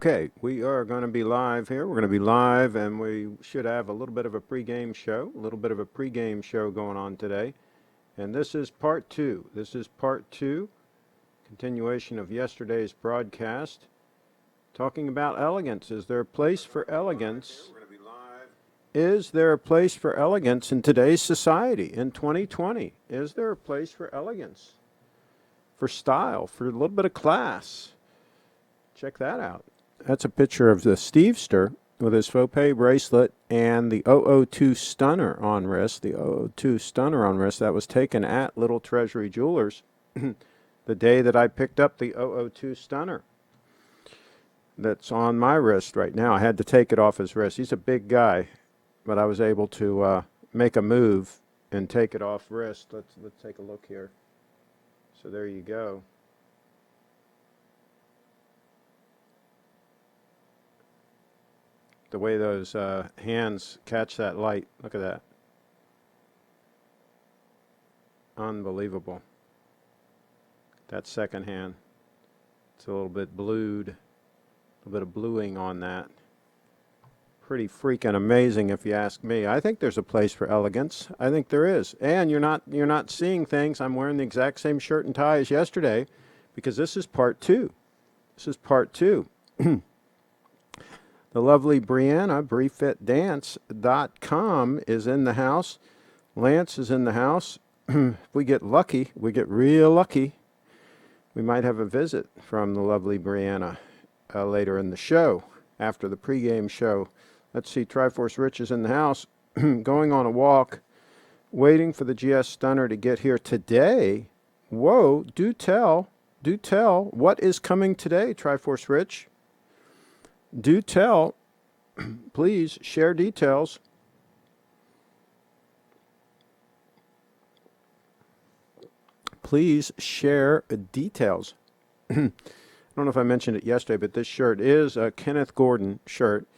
Okay, we are going to be live here. We're going to be live, and we should have a little bit of a pregame show going on today. And this is part two. Continuation of yesterday's broadcast, talking about elegance. Is there a place for elegance? Is there a place for elegance in today's society in 2020? Is there a place for elegance, for style, for a little bit of class? Check that out. That's a picture of the Stevester with his faux pay bracelet and the 002 stunner on wrist. The 002 stunner on wrist that was taken at Little Treasury Jewelers the day that I picked up the 002 stunner. That's on my wrist right now. I had to take it off his wrist. He's a big guy, but I was able to make a move and take it off wrist. Let's take a look here. So there you go. The way those hands catch that light. Look at that. Unbelievable. That second hand. It's a little bit blued. A little bit of bluing on that. Pretty freaking amazing if you ask me. I think there's a place for elegance. I think there is. And you're not seeing things. I'm wearing the exact same shirt and tie as yesterday because this is part two. The lovely Brianna, BrieFitDance.com is in the house. Lance is in the house. If we get lucky, we get real lucky, we might have a visit from the lovely Brianna later in the show, after the pregame show. Let's see, Triforce Rich is in the house, going on a walk, waiting for the GS Stunner to get here today. Whoa, do tell, what is coming today, Triforce Rich? Do tell, please share details. Please share details. I don't know if I mentioned it yesterday, but this shirt is a Kenneth Gordon shirt.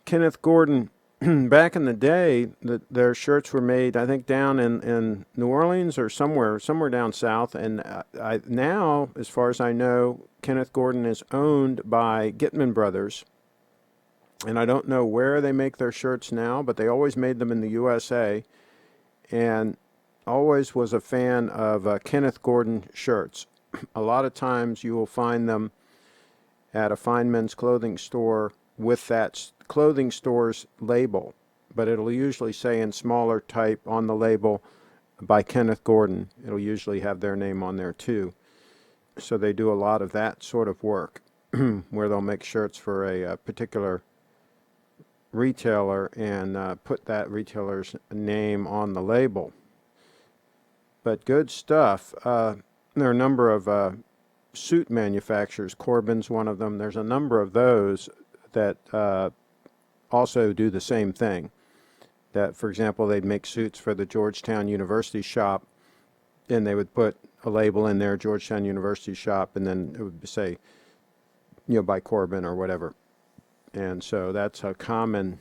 Kenneth Gordon, back in the day, their shirts were made, I think, down in New Orleans or somewhere down south. And now, as far as I know, Kenneth Gordon is owned by Gitman Brothers. And I don't know where they make their shirts now, but they always made them in the USA. And always was a fan of Kenneth Gordon shirts. A lot of times you will find them at a fine men's clothing store with that clothing store's label, but it'll usually say in smaller type on the label by Kenneth Gordon. It'll usually have their name on there too. So they do a lot of that sort of work where they'll make shirts for a particular retailer and put that retailer's name on the label. But good stuff. There are a number of suit manufacturers. Corbin's one of them. There's a number of those that also do the same thing. That, for example, they'd make suits for the Georgetown University shop, and they would put a label in there, Georgetown University shop, and then it would say, by Corbin or whatever. And so that's a common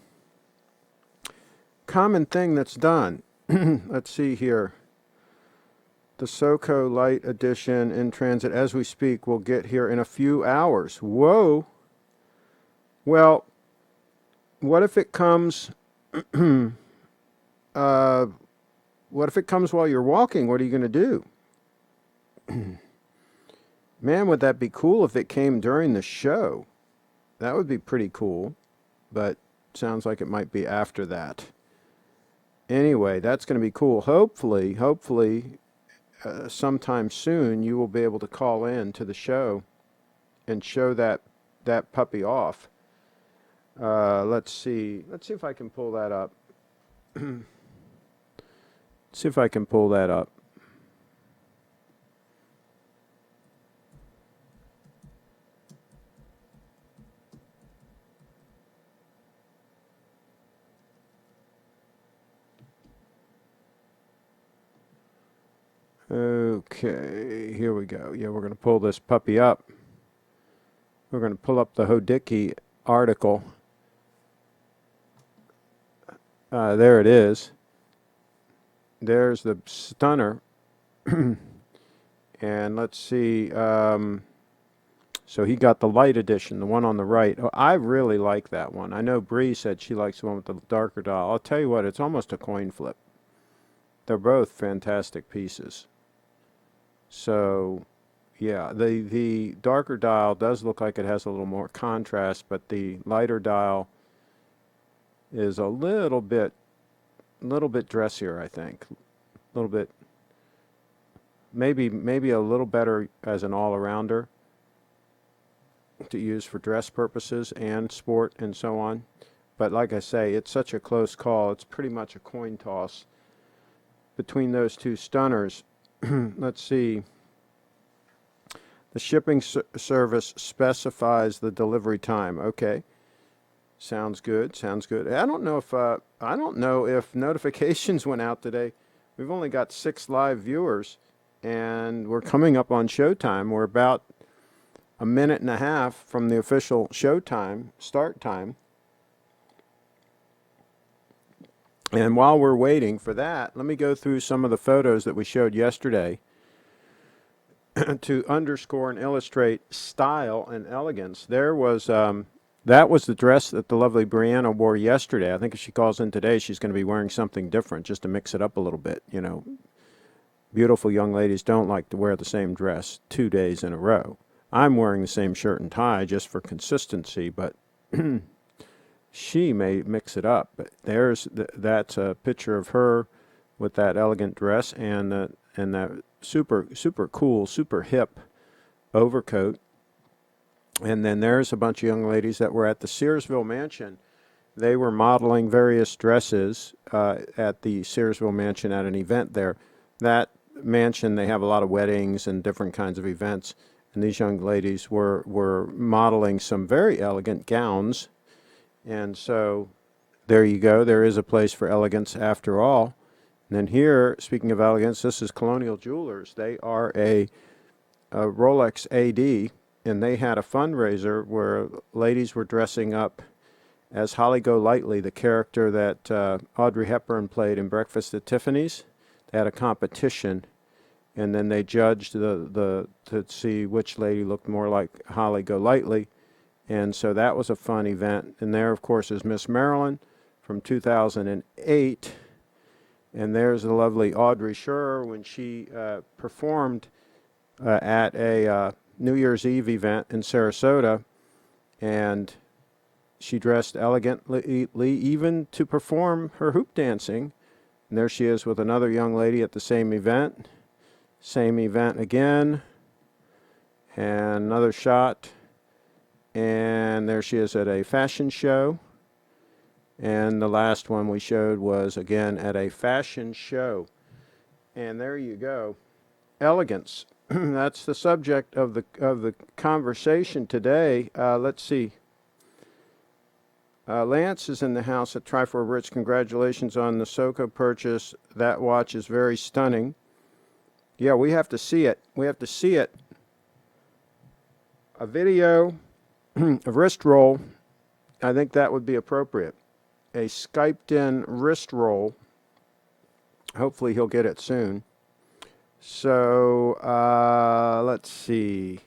thing that's done. Let's see here. The SoCo Light Edition in transit as we speak will get here in a few hours. Whoa. Well, what if it comes what if it comes while you're walking? What are you going to do? Man, would that be cool if it came during the show? That would be pretty cool, but sounds like it might be after that. Anyway, that's going to be cool. Hopefully, sometime soon you will be able to call in to the show and show that puppy off. Let's see if I can pull that up. See if I can pull that up. Okay, here we go. Yeah, we're going to pull this puppy up. We're going to pull up the Hodicki article. There it is. There's the stunner. And let's see. So he got the light edition, the one on the right. Oh, I really like that one. I know Bree said she likes the one with the darker dial. I'll tell you what, it's almost a coin flip. They're both fantastic pieces. So, yeah, the darker dial does look like it has a little more contrast, but the lighter dial is a little bit dressier, I think. A little bit, maybe a little better as an all-arounder to use for dress purposes and sport and so on. But like I say, it's such a close call. It's pretty much a coin toss between those two stunners. Let's see. The shipping service specifies the delivery time. Okay. Sounds good. Sounds good. I don't know if notifications went out today. We've only got 6 live viewers, and we're coming up on showtime. We're about a minute and a half from the official showtime start time. And while we're waiting for that, let me go through some of the photos that we showed yesterday to underscore and illustrate style and elegance. There was that was the dress that the lovely Brianna wore yesterday. I think if she calls in today, she's going to be wearing something different just to mix it up a little bit. You know, beautiful young ladies don't like to wear the same dress 2 days in a row. I'm wearing the same shirt and tie just for consistency, but she may mix it up. But that's a picture of her with that elegant dress and that super cool, super hip overcoat. And then there's a bunch of young ladies that were at the Searsville Mansion. They were modeling various dresses at the Searsville Mansion at an event there. That mansion, they have a lot of weddings and different kinds of events. And these young ladies were modeling some very elegant gowns. And so there you go. There is a place for elegance after all. And then here, speaking of elegance, this is Colonial Jewelers. They are a Rolex AD, and they had a fundraiser where ladies were dressing up as Holly Golightly, the character that Audrey Hepburn played in Breakfast at Tiffany's. They had a competition, and then they judged to see which lady looked more like Holly Golightly. And so that was a fun event. And there, of course, is Miss Marilyn from 2008. And there's the lovely Audrey Scherer when she performed at a New Year's Eve event in Sarasota. And she dressed elegantly even to perform her hoop dancing. And there she is with another young lady at the same event. Same event again. And another shot. And there she is at a fashion show. And the last one we showed was, again, at a fashion show. And there you go. Elegance. That's the subject of the conversation today. Let's see. Lance is in the house at Tri4 Rich. Congratulations on the Seiko purchase. That watch is very stunning. Yeah, we have to see it. We have to see it. A video, a wrist roll, I think that would be appropriate. A Skyped-in wrist roll. Hopefully he'll get it soon. So, let's see.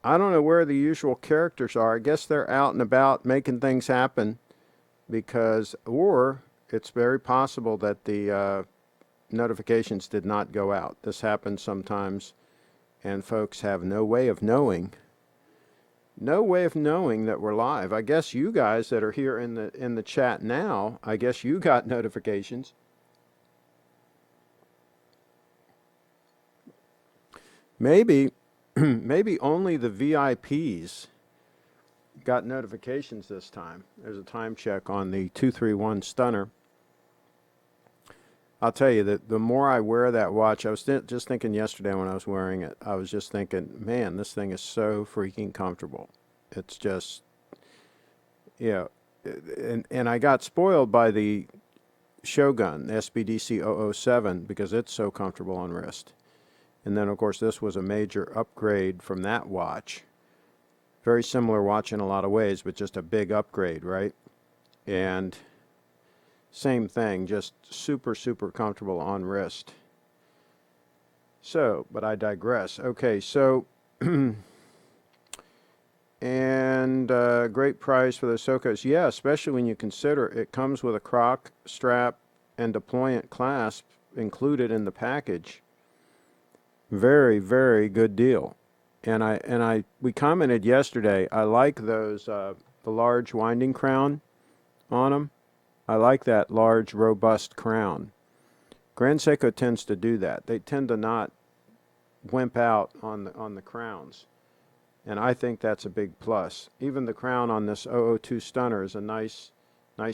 I don't know where the usual characters are. I guess they're out and about making things happen or it's very possible that the notifications did not go out. This happens sometimes, and folks have no way of knowing that we're live. I guess you guys that are here in the chat now, I guess you got notifications. Maybe only the VIPs got notifications this time. There's a time check on the 231 Stunner. I'll tell you that the more I wear that watch, I was just thinking yesterday when I was wearing it, I was just thinking, man, this thing is so freaking comfortable. It's just, yeah. And I got spoiled by the Shogun SBGY002 because it's so comfortable on wrist. And then, of course, this was a major upgrade from that watch. Very similar watch in a lot of ways, but just a big upgrade, right? And same thing, just super, super comfortable on wrist. So, but I digress. Okay, so And great price for the Sokos. Yeah, especially when you consider it comes with a croc strap and deployant clasp included in the package. Very, very good deal. And we commented yesterday. I like those the large winding crown on them. I like that large, robust crown. Grand Seiko tends to do that. They tend to not wimp out on the crowns, and I think that's a big plus. Even the crown on this 002 Stunner is a nice,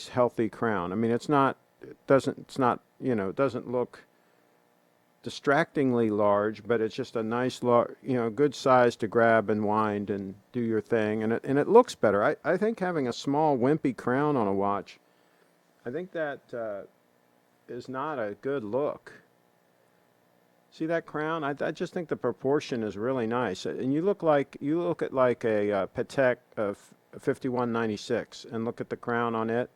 healthy crown. I mean, it's not it doesn't look distractingly large, but it's just a nice, good size to grab and wind and do your thing, and it looks better. I think having a small, wimpy crown on a watch, I think that is not a good look. See that crown? I just think the proportion is really nice, and you look at like a Patek of 5196, and look at the crown on it.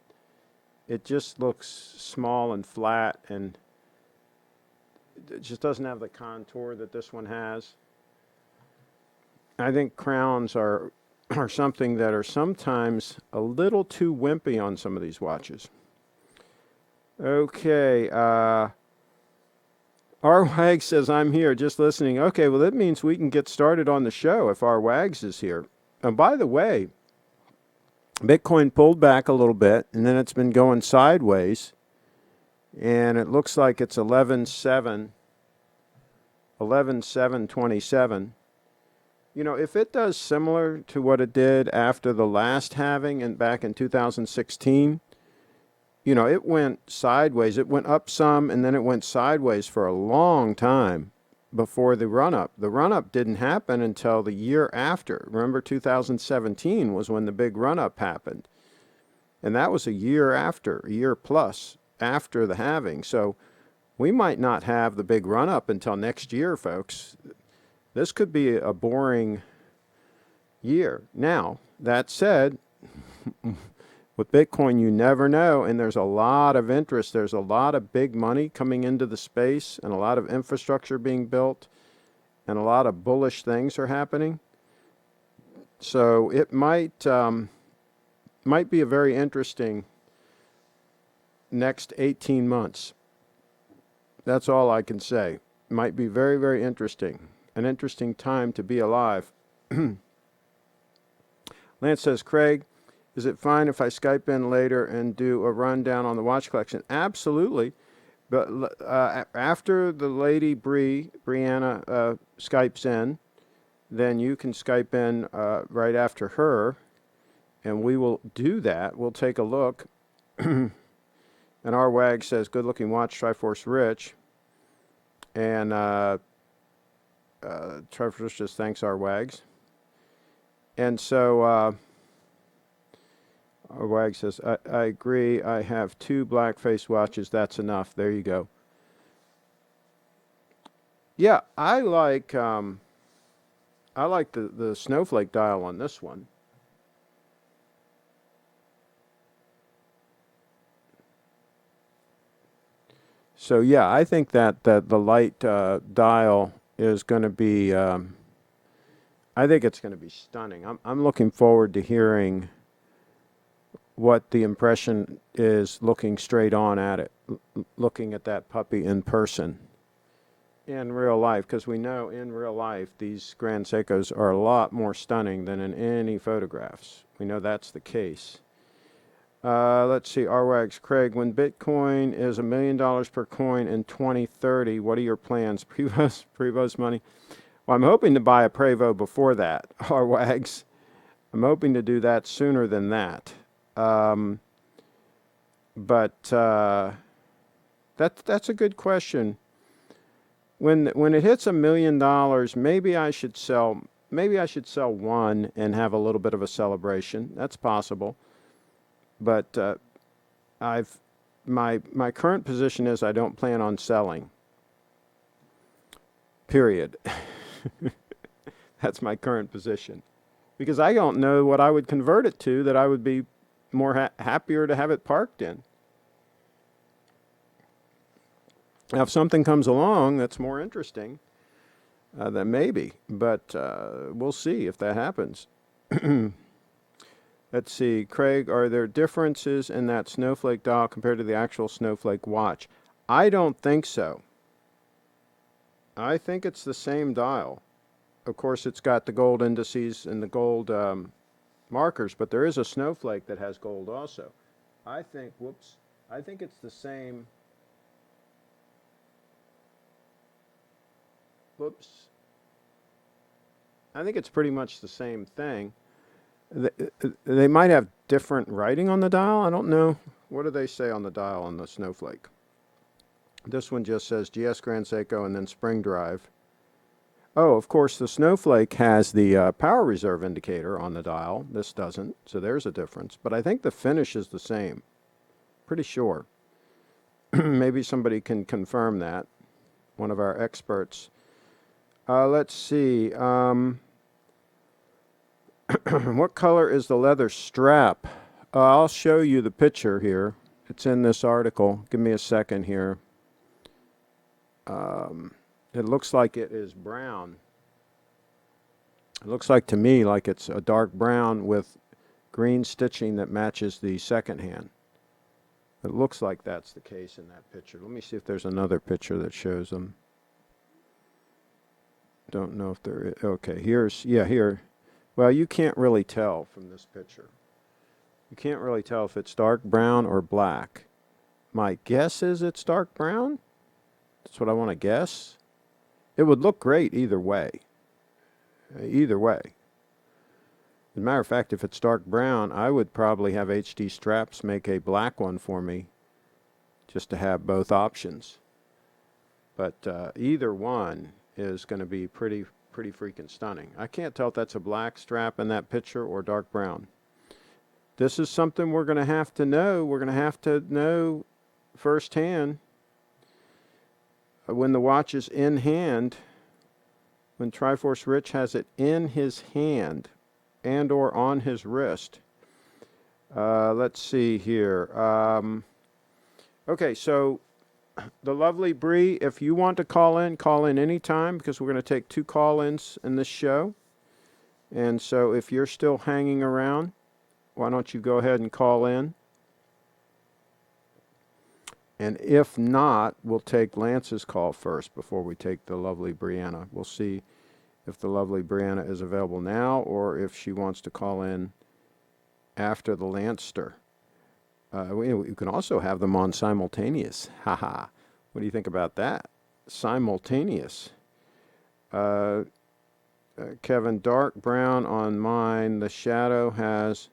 It just looks small and flat, and it just doesn't have the contour that this one has. I think crowns are something that are sometimes a little too wimpy on some of these watches. Okay, R Wags says, I'm here, just listening. Okay, well, that means we can get started on the show if R Wags is here. And by the way, Bitcoin pulled back a little bit, and then it's been going sideways, and it looks like it's 11.727. You know, if it does similar to what it did after the last halving and back in 2016, you know, it went sideways. It went up some, and then it went sideways for a long time before the run-up. The run-up didn't happen until the year after. Remember, 2017 was when the big run-up happened. And that was a year plus after the halving. So we might not have the big run-up until next year, folks. This could be a boring year. Now, that said, with Bitcoin, you never know, and there's a lot of interest. There's a lot of big money coming into the space, and a lot of infrastructure being built, and a lot of bullish things are happening. So it might be a very interesting next 18 months. That's all I can say. It might be very, very interesting. An interesting time to be alive. Lance says, Craig, is it fine if I Skype in later and do a rundown on the watch collection? Absolutely. But after the lady Brianna Skypes in, then you can Skype in right after her, and we will do that. We'll take a look. And R Wag says, good looking watch, Triforce Rich. And Triforce just thanks R Wags. And so R Wag says, I agree. I have 2 black-faced watches. That's enough. There you go. Yeah, I like the snowflake dial on this one. So yeah, I think that the light dial is going to be. I think it's going to be stunning. I'm looking forward to hearing what the impression is looking straight on at it, looking at that puppy in person, in real life, because we know in real life these Grand Seikos are a lot more stunning than in any photographs. We know that's the case. Let's see, RWAGs, Craig, when Bitcoin is $1 million per coin in 2030, what are your plans? Prevost money? Well, I'm hoping to buy a Prevost before that, RWAGs. I'm hoping to do that sooner than that. But that's a good question. When it hits $1 million, maybe I should sell one and have a little bit of a celebration. That's possible. But my current position is I don't plan on selling. Period. That's my current position, because I don't know what I would convert it to that I would be more happier to have it parked in. Now, if something comes along that's more interesting, then maybe. But we'll see if that happens. Let's see, Craig, are there differences in that snowflake dial compared to the actual snowflake watch? I don't think so. I think it's the same dial. Of course, it's got the gold indices and the gold markers, but there is a snowflake that has gold also. I think, I think it's the same. I think it's pretty much the same thing. They might have different writing on the dial. I don't know. What do they say on the dial on the snowflake? This one just says GS Grand Seiko and then spring drive. Oh, of course, the snowflake has the power reserve indicator on the dial. This doesn't, so there's a difference. But I think the finish is the same. Pretty sure. Maybe somebody can confirm that. One of our experts. Let's see. What color is the leather strap? I'll show you the picture here. It's in this article. Give me a second here. It looks like it is brown. It looks like to me like it's a dark brown with green stitching that matches the second hand. It looks like that's the case in that picture. Let me see if there's another picture that shows them. Don't know if there is. Okay, here. Well, you can't really tell from this picture. You can't really tell if it's dark brown or black. My guess is it's dark brown. That's what I want to guess. It would look great either way. Either way. As a matter of fact, if it's dark brown, I would probably have HD Straps make a black one for me just to have both options. But either one is going to be pretty freaking stunning. I can't tell if that's a black strap in that picture or dark brown. This is something we're going to have to know. We're going to have to know firsthand when the watch is in hand, when Triforce Rich has it in his hand and or on his wrist. Let's see here. Okay, so the lovely Bree, if you want to call in anytime, because we're going to take 2 call-ins in this show. And so if you're still hanging around, why don't you go ahead and call in? And if not, we'll take Lance's call first before we take the lovely Brianna. We'll see if the lovely Brianna is available now or if she wants to call in after the Lancer. We can also have them on simultaneous. Haha. What do you think about that? Simultaneous. Kevin, dark brown on mine. The shadow has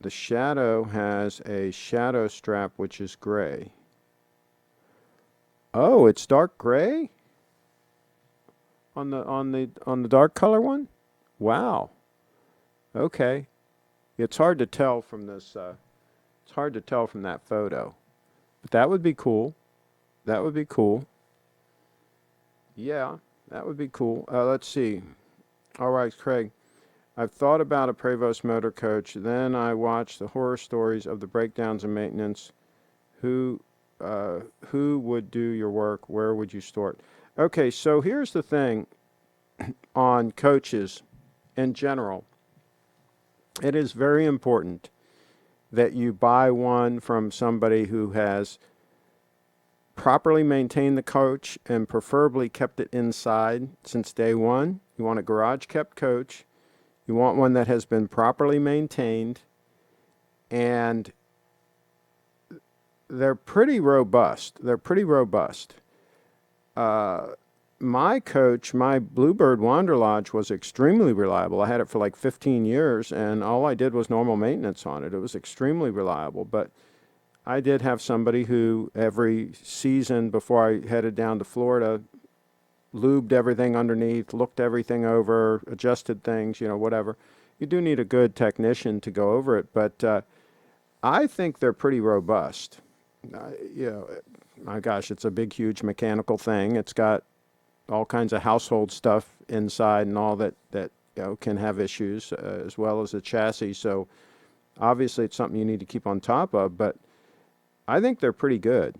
a shadow strap which is gray. Oh, it's dark gray? On the dark color one? Wow. Okay. It's hard to tell from this it's hard to tell from that photo. But that would be cool. That would be cool. Yeah, that would be cool. Let's see. All right, Craig. I've thought about a Prevost motor coach. Then I watched the horror stories of the breakdowns and maintenance. Who would do your work? Where would you store it? Okay, so here's the thing on coaches in general. It is very important that you buy one from somebody who has properly maintained the coach and preferably kept it inside since day one. You want a garage kept coach. You want one that has been properly maintained, and they're pretty robust. My coach, my Bluebird Wander Lodge, was extremely reliable. I had it for like 15 years, and all I did was normal maintenance on it. It was extremely reliable, but I did have somebody who every season before I headed down to Florida lubed everything underneath, looked everything over, adjusted things, whatever. You do need a good technician to go over it, but I think they're pretty robust. My gosh, it's a big, huge mechanical thing. It's got all kinds of household stuff inside and all that can have issues, as well as the chassis. So obviously it's something you need to keep on top of, but I think they're pretty good.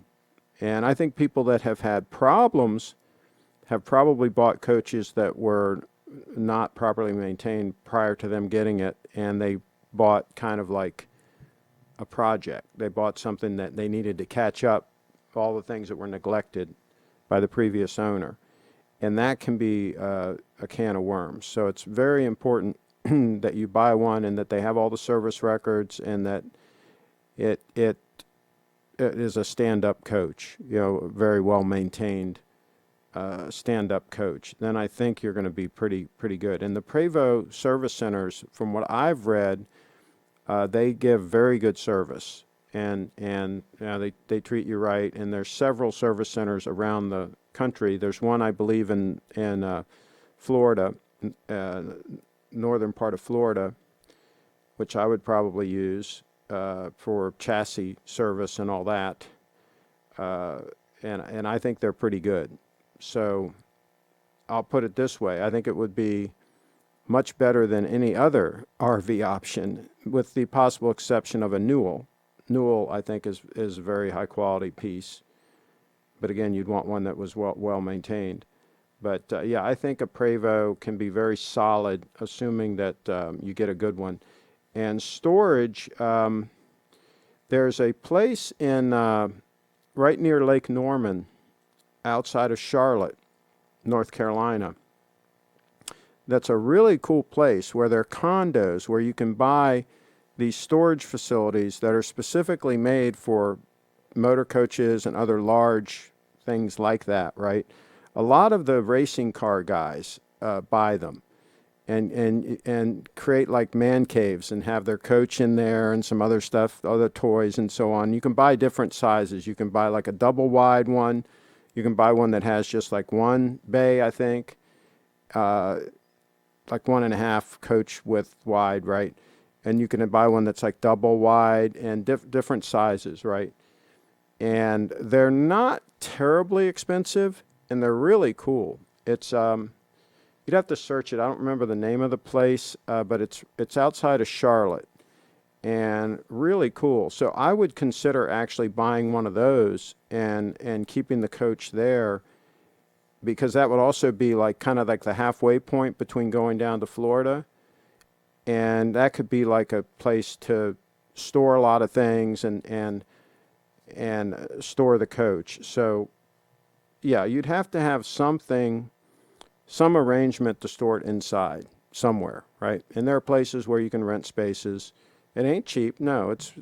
And I think people that have had problems have probably bought coaches that were not properly maintained prior to them getting it, and they bought kind of like a project. They bought something that they needed to catch up all the things that were neglected by the previous owner. And that can be a can of worms. So it's very important that you buy one and that they have all the service records and that it is a stand-up coach, very well maintained stand-up coach. Then I think you're going to be pretty good. And the Prevost service centers, from what I've read, they give very good service, and they treat you right. And there's several service centers around the country. There's one, I believe, in Florida, northern part of Florida, which I would probably use for chassis service and all that. And I think they're pretty good. So I'll put it this way. I think it would be much better than any other RV option, with the possible exception of a Newell. Newell, I think, is a very high quality piece. But again, you'd want one that was well maintained. But yeah, I think a Prevost can be very solid, assuming that you get a good one. And storage, there's a place in right near Lake Norman, outside of Charlotte, North Carolina. That's a really cool place where there are condos where you can buy these storage facilities that are specifically made for motor coaches and other large things like that, right? A lot of the racing car guys buy them and create like man caves and have their coach in there and some other stuff, other toys and so on. You can buy different sizes. You can buy like a double wide one. You can buy one that has just like one bay, I think, like 1.5 coach width wide, right? And you can buy one that's like double wide and different sizes, right? And they're not terribly expensive, and they're really cool. It's you'd have to search it. I don't remember the name of the place, but it's outside of Charlotte, and really cool. So I would consider actually buying one of those and keeping the coach there, because that would also be like kind of like the halfway point between going down to Florida, and that could be like a place to store a lot of things and store the coach. So yeah, you'd have to have some arrangement to store it inside somewhere, right? And there are places where you can rent spaces. It ain't cheap. No, it's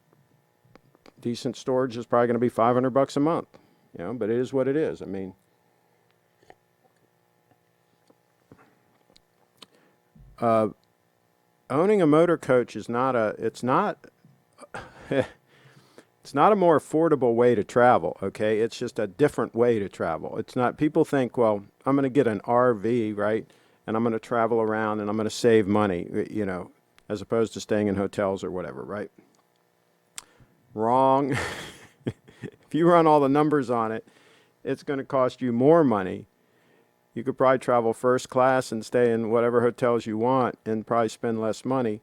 decent storage is probably going to be $500 a month, but it is what it is. I mean, owning a motor coach is not it's not a more affordable way to travel, okay? It's just a different way to travel. It's not, people think, well, I'm going to get an RV, right? And I'm going to travel around and I'm going to save money, as opposed to staying in hotels or whatever, right? Wrong. If you run all the numbers on it, it's going to cost you more money. You could probably travel first class and stay in whatever hotels you want and probably spend less money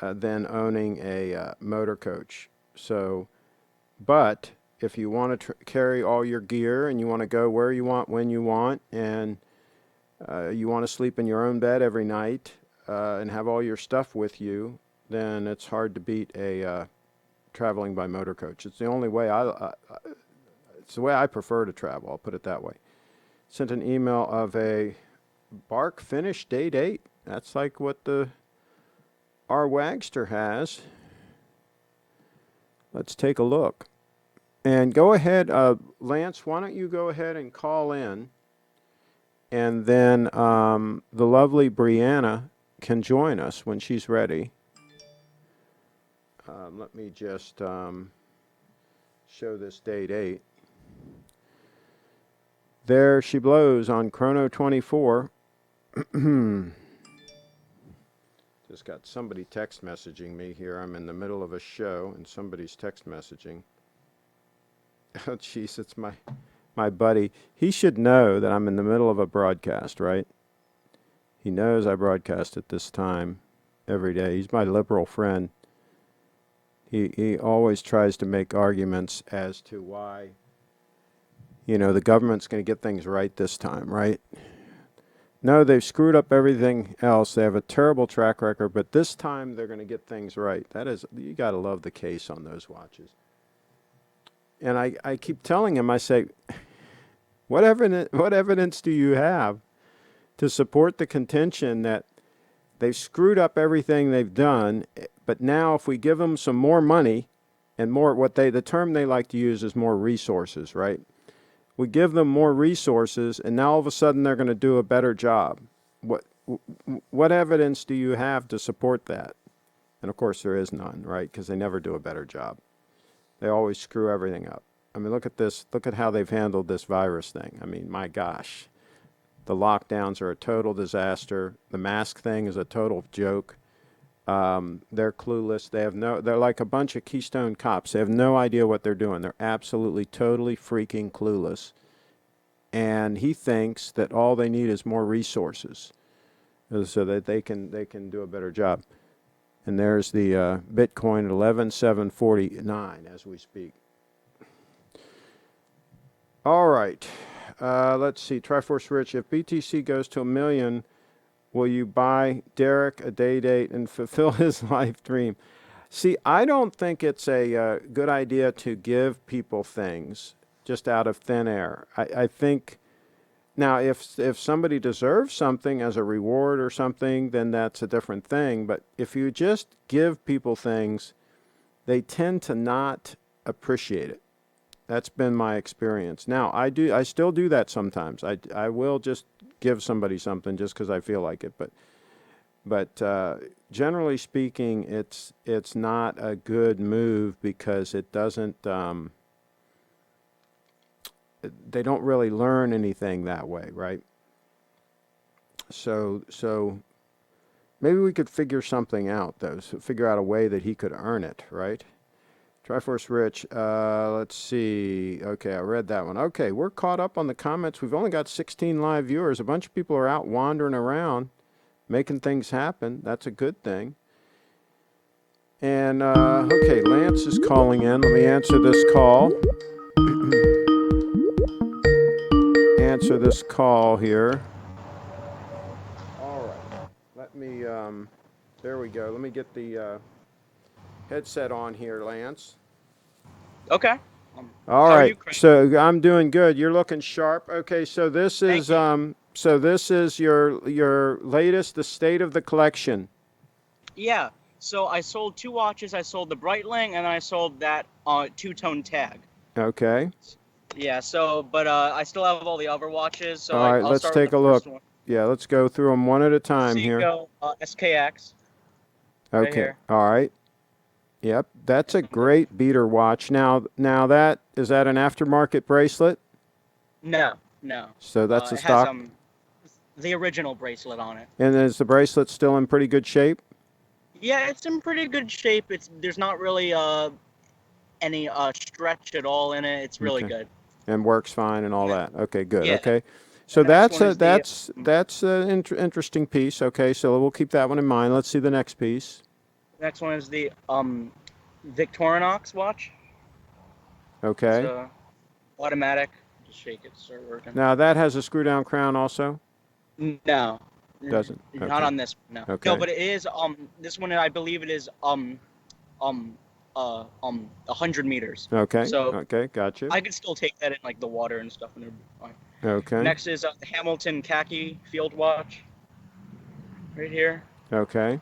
than owning a motor coach. So, but if you want to carry all your gear and you want to go where you want, when you want, and you want to sleep in your own bed every night and have all your stuff with you, then it's hard to beat a traveling by motor coach. It's the only way it's the way I prefer to travel. I'll put it that way. Sent an email of a bark finish date 8. That's like what our Wagster has. Let's take a look. And go ahead, Lance, why don't you go ahead and call in, and then the lovely Brianna can join us when she's ready. Let me just show this date 8. There she blows on Chrono 24. Just got somebody text messaging me here. I'm in the middle of a show and somebody's text messaging. Oh, jeez, it's my buddy. He should know that I'm in the middle of a broadcast, right? He knows I broadcast at this time every day. He's my liberal friend. He always tries to make arguments as to why, the government's going to get things right this time, right? No, they've screwed up everything else. They have a terrible track record, but this time they're going to get things right. That is, you got to love the case on those watches. And I keep telling him, I say, what evidence do you have to support the contention that they've screwed up everything they've done, but now if we give them some more money and more, the term they like to use is more resources, right? We give them more resources, and now all of a sudden they're going to do a better job. What evidence do you have to support that? And of course there is none, right? Because they never do a better job. They always screw everything up. I mean, look at this. Look at how they've handled this virus thing. I mean, my gosh. The lockdowns are a total disaster. The mask thing is a total joke. They're clueless. They're like a bunch of Keystone cops. They have no idea what they're doing. They're absolutely, totally freaking clueless. And he thinks that all they need is more resources so that they can do a better job. And there's the Bitcoin at 11,749 as we speak. All right. Let's see. Triforce Rich, if BTC goes to 1 million, will you buy Derek a day date and fulfill his life dream? See, I don't think it's a good idea to give people things just out of thin air. I think, now, if somebody deserves something as a reward or something, then that's a different thing. But if you just give people things, they tend to not appreciate it. That's been my experience. Now, I still do that sometimes. I will just give somebody something just because I feel like it. But generally speaking, it's not a good move because it doesn't. They don't really learn anything that way, right? So maybe we could figure something out, though. So figure out a way that he could earn it, right? Triforce Rich, let's see. Okay, I read that one. Okay, we're caught up on the comments. We've only got 16 live viewers. A bunch of people are out wandering around, making things happen. That's a good thing. And, okay, Lance is calling in. Let me answer this call. Answer this call here. All right. Let me, there we go. Let me get the headset on here, Lance. Okay. All right. So I'm doing good. You're looking sharp. Okay. So this is your latest, the state of the collection. Yeah. So I sold 2 watches. I sold the Breitling and I sold that two-tone tag. Okay. Yeah. So, but I still have all the other watches. So all right. I'll Let's start take with a the first look. one. Yeah. Let's go through them one at a time here. Seiko SKX. Okay. Right here. All right. Yep. That's a great beater watch. Now that is that an aftermarket bracelet? No. So that's the it stock. has the original bracelet on it. And is the bracelet still in pretty good shape? Yeah, it's in pretty good shape. There's not really any stretch at all in it. It's really good. And works fine and all that. Okay, good. Yeah. Okay. So that's an interesting piece. Okay, so we'll keep that one in mind. Let's see the next piece. Next one is the Victorinox watch. Okay. It's automatic. Just shake it to start working. Now that has a screw down crown also? No. Doesn't. Not okay. on this. No. Okay. No, but it is this one I believe it is 100 meters. Okay. So okay, gotcha. I could still take that in like the water and stuff and it'll be fine. Okay. Next is the Hamilton khaki field watch. Right here. Okay.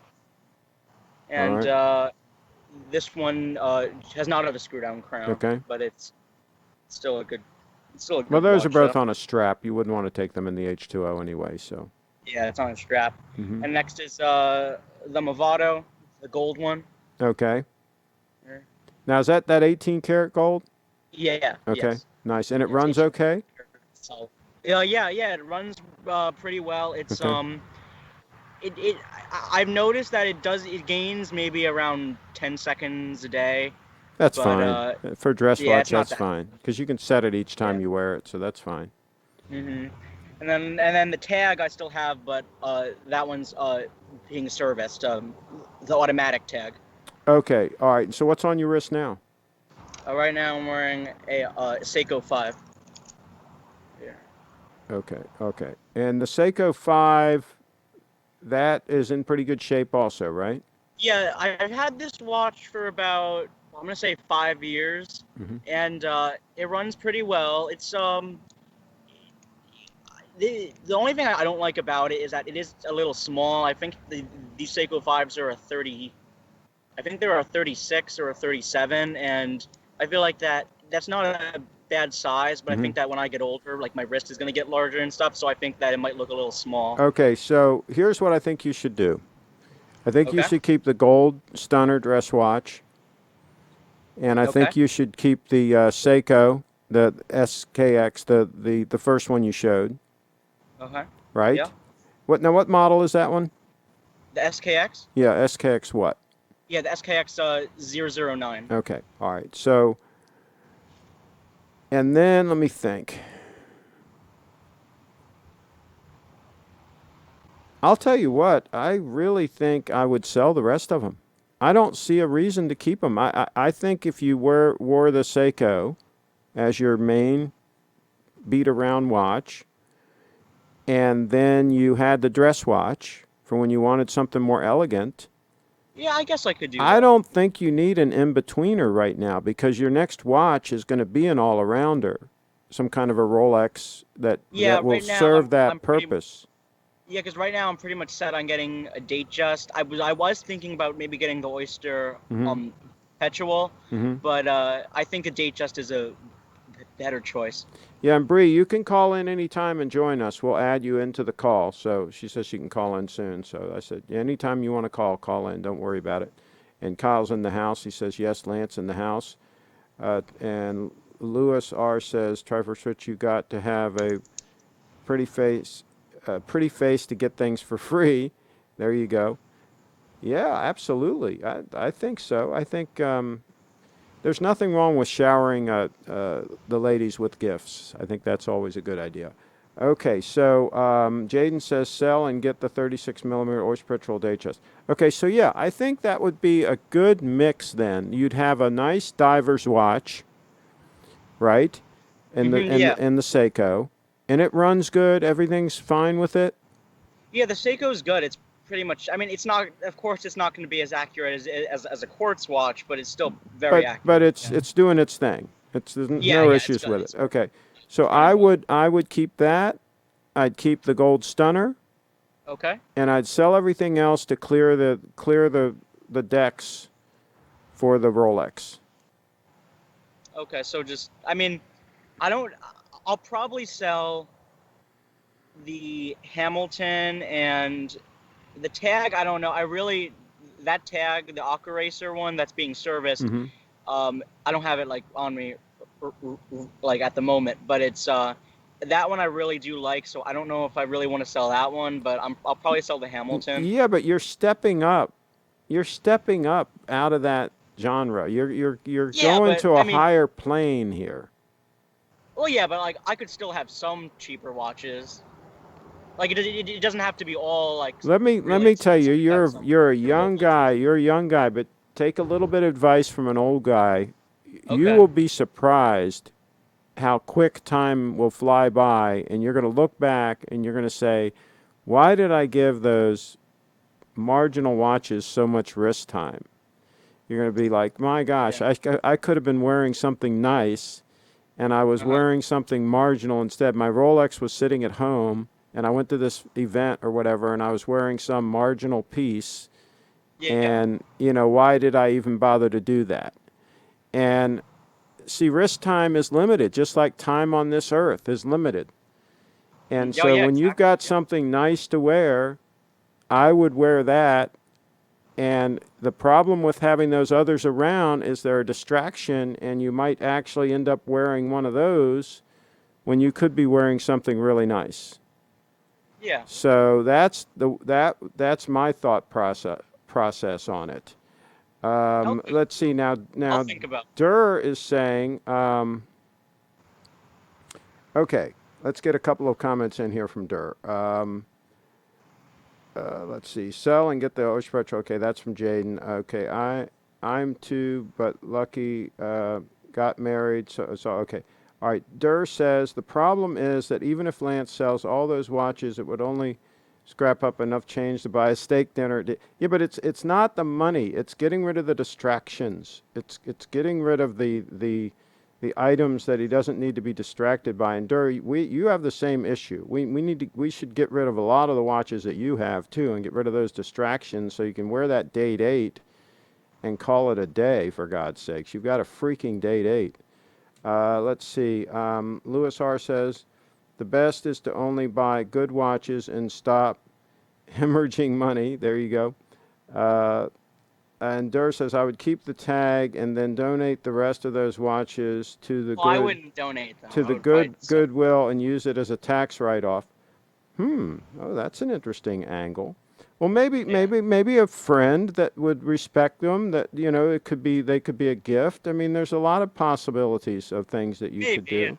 And right. This one does not have a screw down crown. Okay. But it's still a good well, those watch, are both so. on a strap. You wouldn't want to take them in the H2O anyway, so. Yeah, it's on a strap. Mm-hmm. And next is the Movado, the gold one. Okay. Here. Now is that 18 karat gold? Yeah. Okay. Yes. Nice. And it runs okay? So, yeah, it runs pretty well. It's okay. I've noticed that it gains maybe around 10 seconds a day. That's fine. For a dress watch, that's fine. Because you can set it each time you wear it, so that's fine. Mm-hmm. And then the tag I still have, but that one's being serviced, the automatic tag. Okay, all right. So what's on your wrist now? Right now I'm wearing a Seiko 5. Here. Okay. And the Seiko 5, that is in pretty good shape also, right? Yeah, I've had this watch for about, I'm gonna say 5 years, Hmm. and it runs pretty well. It's the only thing I don't like about it is that it is a little small. I think these Seiko 5s are a 30. I think they're a 36 or a 37, and I feel like that's not a bad size, but I Hmm. think that when I get older, like my wrist is gonna get larger and stuff, so I think that it might look a little small. Okay, so here's what I think you should do. I think you Okay. should keep the gold Stunner dress watch, and I Okay. think you should keep the Seiko, the SKX, the first one you showed, Okay. Yeah. right? What model is that one? The SKX. Yeah, SKX what? Yeah, the SKX 009. Okay, all right. So, and then let me think. I'll tell you what, I really think I would sell the rest of them. I don't see a reason to keep them. I think if you wore the Seiko as your main beat around watch, and then you had the dress watch for when you wanted something more elegant, Yeah, I guess I could do I that. don't think you need an in-betweener right now because your next watch is going to be an all-arounder, some kind of a Rolex Yeah, that will right now serve I'm that pretty. purpose. Yeah, because right now I'm pretty much set on getting a date just. I was thinking about maybe getting the Oyster Hmm. Perpetual, Hmm. but I think a date just is a better choice. Yeah, and Bree, you can call in anytime and join us. We'll add you into the call. So she says she can call in soon. So I said, yeah, anytime you want to call in. Don't worry about it. And Kyle's in the house. He says, yes, Lance in the house. And Lewis R says, Trifle Switch, you got to have pretty face, a pretty face to get things for free. There you go. Yeah, absolutely. I think so. I think there's nothing wrong with showering the ladies with gifts. I think that's always a good idea. Okay, so Jaden says sell and get the 36 millimeter Oyster Patrol day chest. Okay, so yeah, I think that would be a good mix then. You'd have a nice diver's watch, right? And the and Yeah, and the Seiko, and it runs good. Everything's fine with it. yeah. The Seiko's good. It's pretty much. I mean, it's not. Of course, it's not going to be as accurate as a quartz watch, but it's still very But accurate. it's Yeah. it's doing its thing. There's Yeah, no yeah. It's issues good. with it. Okay, so It's running well. I would keep that. I'd keep the gold stunner, Okay. and I'd sell everything else to clear the decks for the Rolex. Okay. So just. I mean, I don't. I'll probably sell the Hamilton and the tag. I don't know. I really that tag, the Aqua Racer one that's being serviced. Hmm. I don't have it like on me, like at the moment, but it's that one I really do like. So I don't know if I really want to sell that one, but I'll probably sell the Hamilton. Yeah, but you're stepping up. You're stepping up out of that genre. You're Yeah, going but to a I mean, higher plane here. well, yeah, but like I could still have some cheaper watches. Like it doesn't have to be all like Let really me tell you, expensive. I could have some you're a affordable young ones. guy. You're a young guy, but take a little bit of advice from an old guy. You Okay. will be surprised how quick time will fly by, and you're going to look back and you're going to say, "Why did I give those marginal watches so much wrist time?" You're going to be like, "My gosh, Yeah. I could have been wearing something nice, and I was Uh huh. wearing something marginal instead. My Rolex was sitting at home, and I went to this event or whatever, and I was wearing some marginal piece." Yeah. And, why did I even bother to do that? And see, wrist time is limited, just like time on this earth is limited. And Oh so yeah, when you've exactly. got Yeah. something nice to wear, I would wear that. And the problem with having those others around is they're a distraction, and you might actually end up wearing one of those when you could be wearing something really nice. Yeah. So that's my thought process on it. Okay. Let's see now. I'll Now, think about. Durr is saying, okay. Let's get a couple of comments in here from Durr. Let's see. Sell and get the Ocean Retro. Okay, that's from Jaden. Okay, I'm too, but lucky. Got married. So okay. All right, Durr says the problem is that even if Lance sells all those watches, it would only scrap up enough change to buy a steak dinner. Yeah, but it's not the money. It's getting rid of the distractions. It's getting rid of the items that he doesn't need to be distracted by. And Durr, you have the same issue. We should get rid of a lot of the watches that you have too, and get rid of those distractions so you can wear that date 8 and call it a day. For God's sakes, you've got a freaking date 8. Let's see. Lewis R says, the best is to only buy good watches and stop hemorrhaging money. There you go. And Durr says, I would keep the tag and then donate the rest of those watches to the Well, I wouldn't donate them. I would probably sell them. Goodwill and use it as a tax write-off. Oh, that's an interesting angle. Well, maybe a friend that would respect them. That they could be a gift. I mean, there's a lot of possibilities of things that you could do.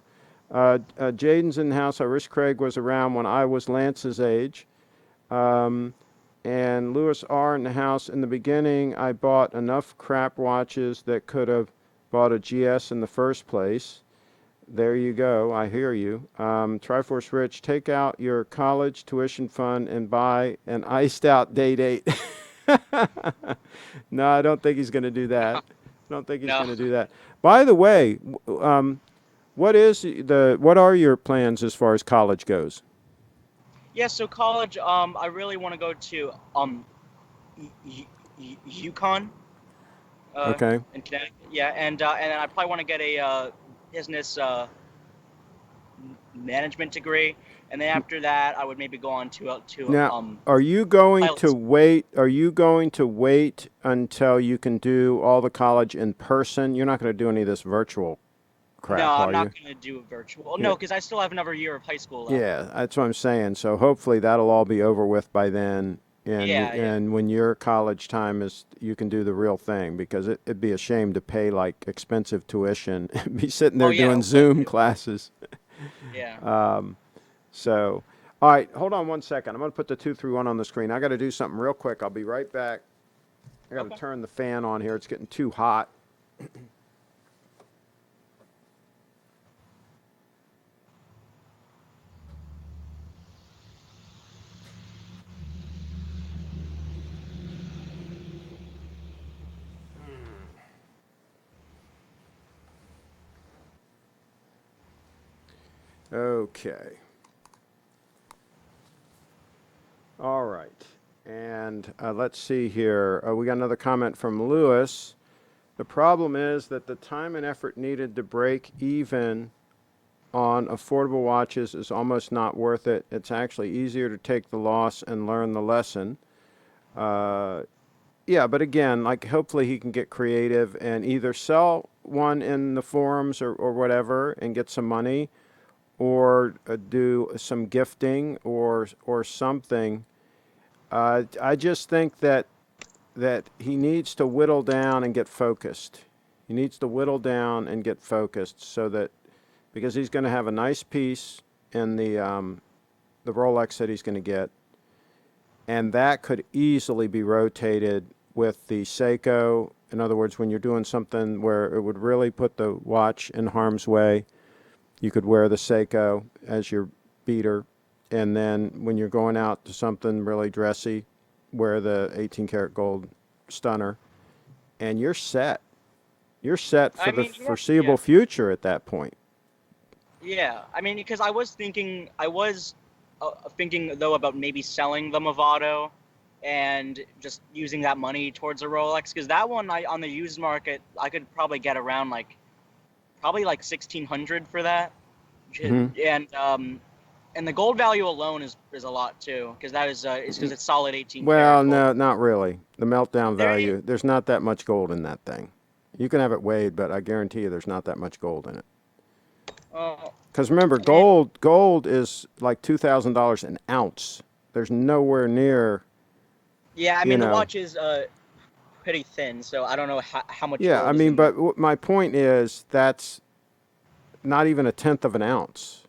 Jaden's in the house. I wish Craig was around when I was Lance's age. And Lewis R. in the house. In the beginning, I bought enough crap watches that could have bought a GS in the first place. There you go. I hear you. Triforce Rich, take out your college tuition fund and buy an iced out date 8. No, I don't think he's going to do that. I don't think he's going to do that. By the way, what are your plans as far as college goes? Yeah, so college, I really want to go to UConn. Okay. In Connecticut. Yeah, and then I probably want to get a business management degree, and then after that, I would maybe go on to Now, are you going pilot to school. wait? Are you going to wait until you can do all the college in person? You're not going to do any of this virtual No, crap, I'm are not you? going to do virtual. Yeah. No, because I still have another year of high school left. Yeah, that's what I'm saying. So hopefully that'll all be over with by then. Yeah. And when your college time is, you can do the real thing, because it'd be a shame to pay like expensive tuition and be sitting Oh there yeah, doing it would Zoom be. classes. Yeah. So, all right, hold on one second. I'm going to put the 231 on the screen. I got to do something real quick. I'll be right back. I got to Okay. turn the fan on here. It's getting too hot. Okay. All right. And let's see here. We got another comment from Lewis. The problem is that the time and effort needed to break even on affordable watches is almost not worth it. It's actually easier to take the loss and learn the lesson. Yeah, but again, like hopefully he can get creative and either sell one in the forums or whatever and get some money, or do some gifting or something. I just think that he needs to whittle down and get focused. He needs to whittle down and get focused so that, because he's going to have a nice piece in the Rolex that he's going to get, and that could easily be rotated with the Seiko. In other words, when you're doing something where it would really put the watch in harm's way, you could wear the Seiko as your beater, and then when you're going out to something really dressy, wear the 18 karat gold stunner, and you're set. You're set for I the mean, foreseeable future at that point. yeah. I mean, because I was thinking though about maybe selling the Movado and just using that money towards a Rolex, because that one on the used market I could probably get around probably like 1,600 for that, Hmm. and the gold value alone is a lot too, because that is because it's solid 18 Well, karat gold. no, not really. The meltdown There, value, there's not that much gold in that thing. You can have it weighed, but I guarantee you there's not that much gold in it. uh, Because remember, I mean, gold is like $2,000 an ounce. There's nowhere near, yeah. I you mean, the know. watch is pretty thin, so I don't know how much Yeah, I gold is mean, in there. but my point is that's not even a tenth of an ounce.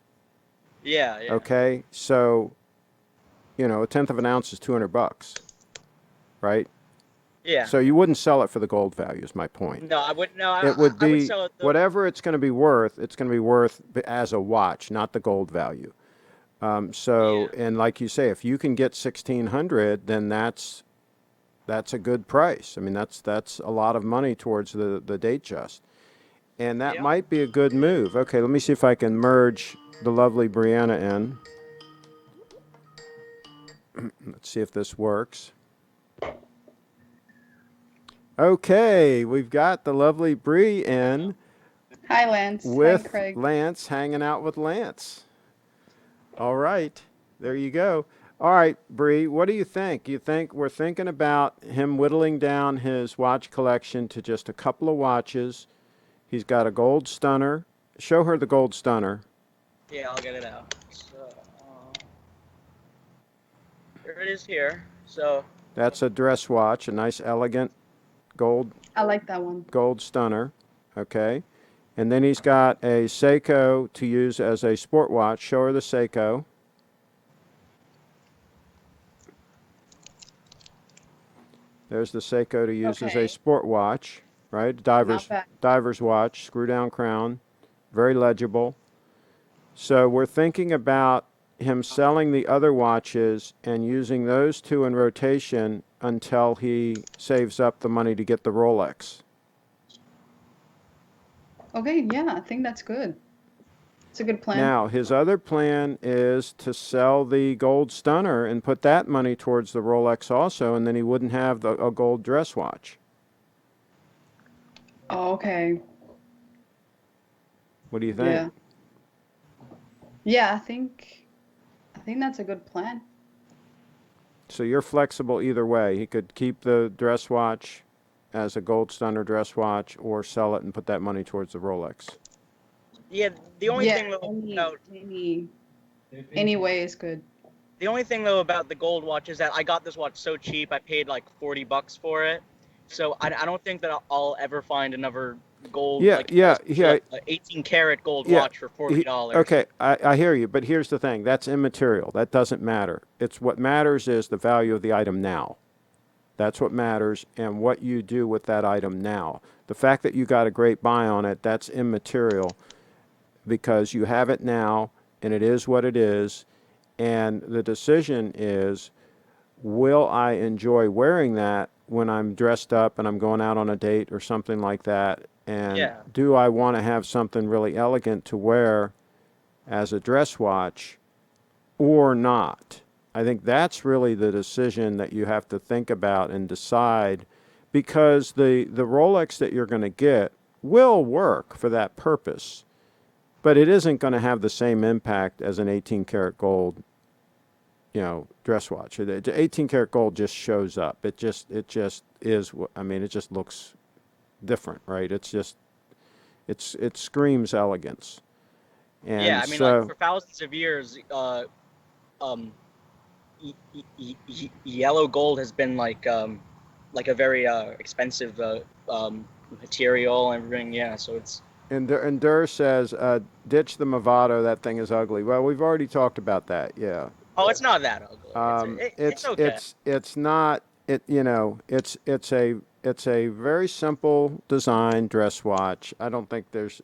Yeah. Okay, so a tenth of an ounce is $200, right? Yeah. So you wouldn't sell it for the gold value, is my point. No, I would no. It would I would be sell it the. whatever it's going to be worth. It's going to be worth as a watch, not the gold value. So, Yeah. and like you say, if you can get 1,600, then that's a good price. I mean, that's a lot of money towards the date just, and that Yeah. might be a good move. Okay, let me see if I can merge the lovely Brianna in. Let's see if this works. Okay, we've got the lovely Bree in Hi, Lance. Hi, with Craig. Lance, hanging out with Lance. All right, there you go. All right, Bree, what do you think? You think we're thinking about him whittling down his watch collection to just a couple of watches? He's got a gold stunner. Show her the gold stunner. Yeah, I'll get it out. So here it is here. So That's a dress watch, a nice elegant gold I like that one. gold stunner. Okay. And then he's got a Seiko to use as a sport watch. Show her the Seiko. There's the Seiko to use as a Okay. sport watch, right? Not bad. Diver's watch, screw down crown, very legible. So we're thinking about him selling the other watches and using those two in rotation until he saves up the money to get the Rolex. Okay, yeah, I think that's good. It's a good plan. Now, his other plan is to sell the gold stunner and put that money towards the Rolex also, and then he wouldn't have a gold dress watch. Oh, okay. What do you think? Yeah. Yeah, I think that's a good plan. So you're flexible either way. He could keep the dress watch as a gold stunner dress watch or sell it and put that money towards the Rolex. yeah, the only Yeah, thing though about any way is good. the only thing though about the gold watch is that I got this watch so cheap. I paid like $40 for it. So I don't think that I'll ever find another gold Yeah, like yeah, yeah, like a 18 karat gold yeah. watch for $40. Okay, I hear you, but here's the thing. That's immaterial. That doesn't matter. It's what matters is the value of the item now. That's what matters and what you do with that item now. The fact that you got a great buy on it, that's immaterial because you have it now and it is what it is. And the decision is, will I enjoy wearing that when I'm dressed up and I'm going out on a date or something like that? And Yeah. do I want to have something really elegant to wear as a dress watch or not? I think that's really the decision that you have to think about and decide because the Rolex that you're going to get will work for that purpose, but it isn't going to have the same impact as an 18 karat gold, dress watch. The 18 karat gold just shows up. It just is. I mean, it just looks different, right? It screams elegance. Yeah, And I mean like for so, thousands of years um yellow gold has been like a very expensive material and everything. Yeah, so it's and Durr says, ditch the Movado. That thing is ugly. Well, we've already talked about that. Yeah. it's not that ugly. It's okay. It's not it. It's a very simple design dress watch. I don't think there's